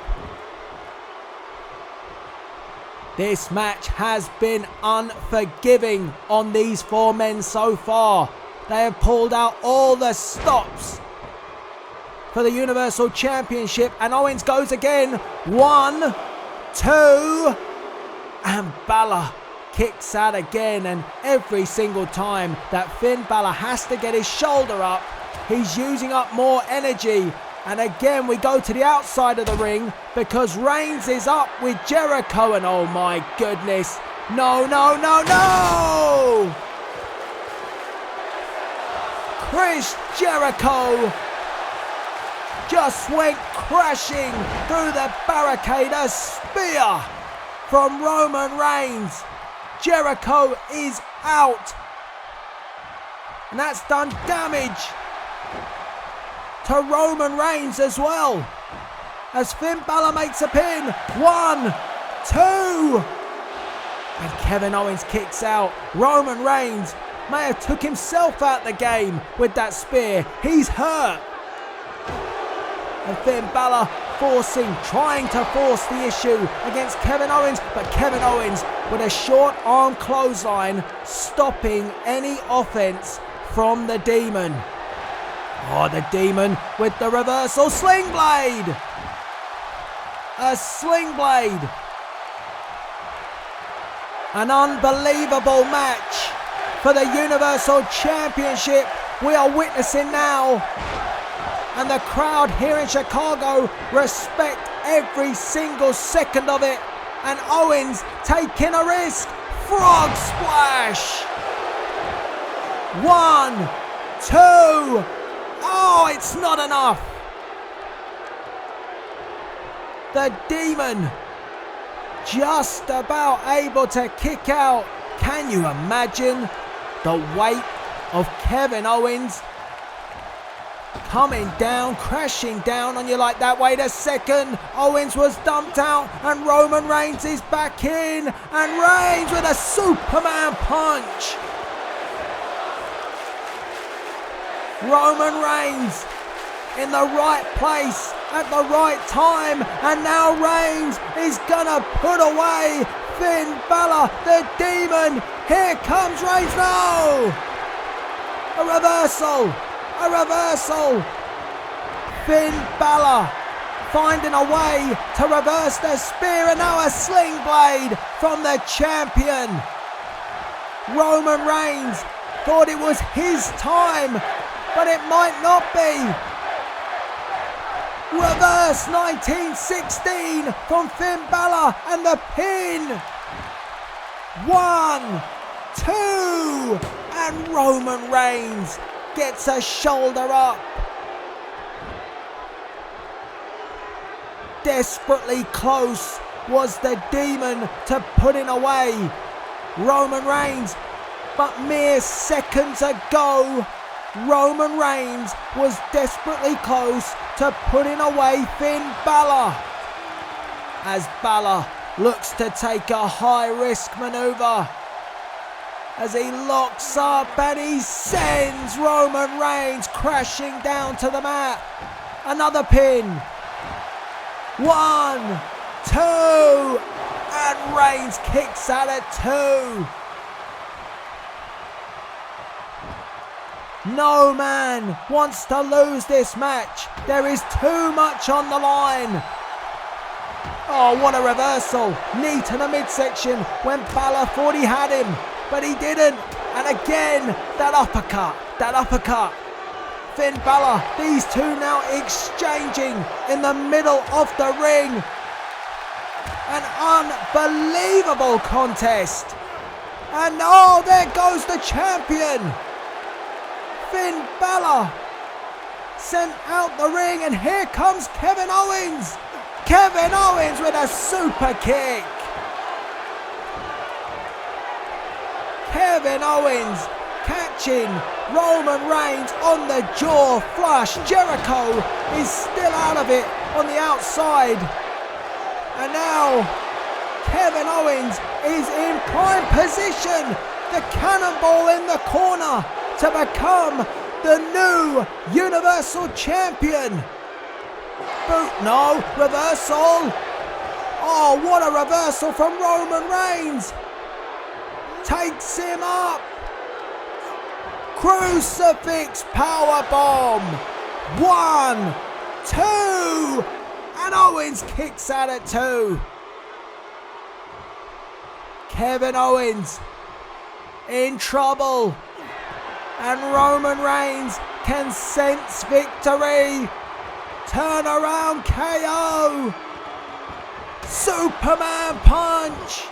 This match has been unforgiving on these 4 men so far. They have pulled out all the stops for the Universal Championship, and Owens goes again. 1, 2, and Balor kicks out again, and every single time that Finn Balor has to get his shoulder up, he's using up more energy. And again we go to the outside of the ring because Reigns is up with Jericho, and oh my goodness, no. Chris Jericho just went crashing through the barricade. A spear from Roman Reigns. Jericho is out, and that's done damage to Roman Reigns as well, as Finn Balor makes a pin. 1, 2, and Kevin Owens kicks out. Roman Reigns may have took himself out the game with that spear. He's hurt. And Finn Balor trying to force the issue against Kevin Owens, but Kevin Owens with a short arm clothesline stopping any offense from the Demon. Oh, the Demon with the reversal sling blade. A sling blade. An unbelievable match for the Universal Championship we are witnessing now. And the crowd here in Chicago respect every single second of it. And Owens taking a risk. Frog splash. 1, 2. Oh, it's not enough. The Demon just about able to kick out. Can you imagine the weight of Kevin Owens coming down, crashing down on you like that? Wait a second. Owens was dumped out and Roman Reigns is back in. And Reigns with a Superman punch. Roman Reigns in the right place at the right time, and now Reigns is gonna put away Finn Balor, the Demon. Here comes Reigns. No! A reversal. Finn Balor finding a way to reverse the spear, and now a sling blade from the champion. Roman Reigns thought it was his time, but it might not be. Reverse 1916 from Finn Balor, and the pin. 1, 2, and Roman Reigns gets a shoulder up. Desperately close was the Demon to putting away Roman Reigns, but mere seconds ago Roman Reigns was desperately close to putting away Finn Balor, as Balor looks to take a high-risk maneuver as he locks up and he sends Roman Reigns crashing down to the mat. Another pin. 1, 2, and Reigns kicks out at 2. No man wants to lose this match. There is too much on the line. Oh, what a reversal. Knee to the midsection when Balor thought he had him, but he didn't. And again, that uppercut. Finn Balor. These two now exchanging in the middle of the ring. An unbelievable contest. And oh, there goes the champion. Finn Balor sent out the ring, and here comes Kevin Owens. Kevin Owens with a super kick. Kevin Owens catching Roman Reigns on the jaw flush. Jericho is still out of it on the outside. And now Kevin Owens is in prime position. The cannonball in the corner to become the new Universal Champion. Boot, no, reversal. Oh, what a reversal from Roman Reigns. Takes him up. Crucifix powerbomb. 1, 2, and Owens kicks out at 2. Kevin Owens in trouble, and Roman Reigns can sense victory. Turn around KO. Superman punch.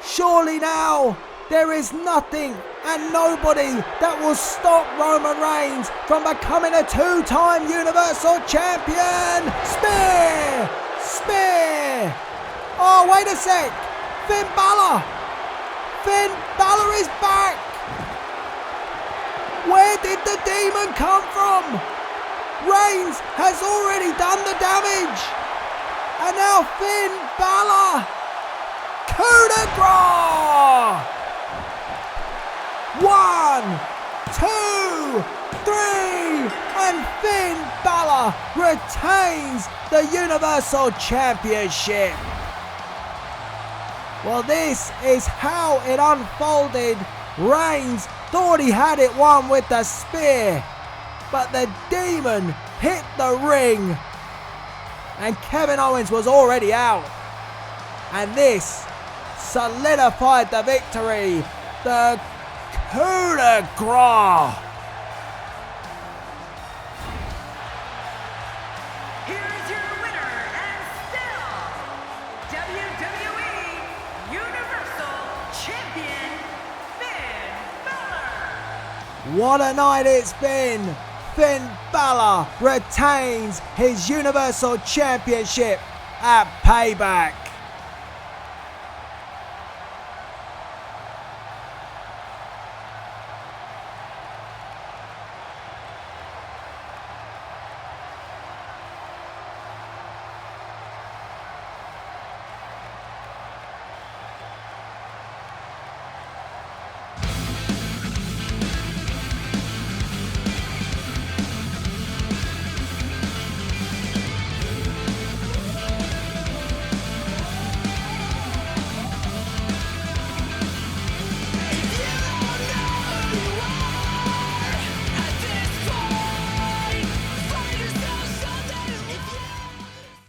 Surely now there is nothing and nobody that will stop Roman Reigns from becoming a 2-time Universal Champion. Spear! Spear! Oh, wait a sec. Finn Balor. Finn Balor is back. Where did the demon come from? Reigns has already done the damage. And now Finn Balor. Coup de grace! 1, 2, 3, and Finn Balor retains the Universal Championship. Well, this is how it unfolded. Reigns thought he had it won with the spear, but the demon hit the ring, and Kevin Owens was already out. And this solidified the victory. The coup de grace. Here's your winner and still WWE Universal Champion, Finn Balor. What a night it's been. Finn Balor retains his Universal Championship at Payback.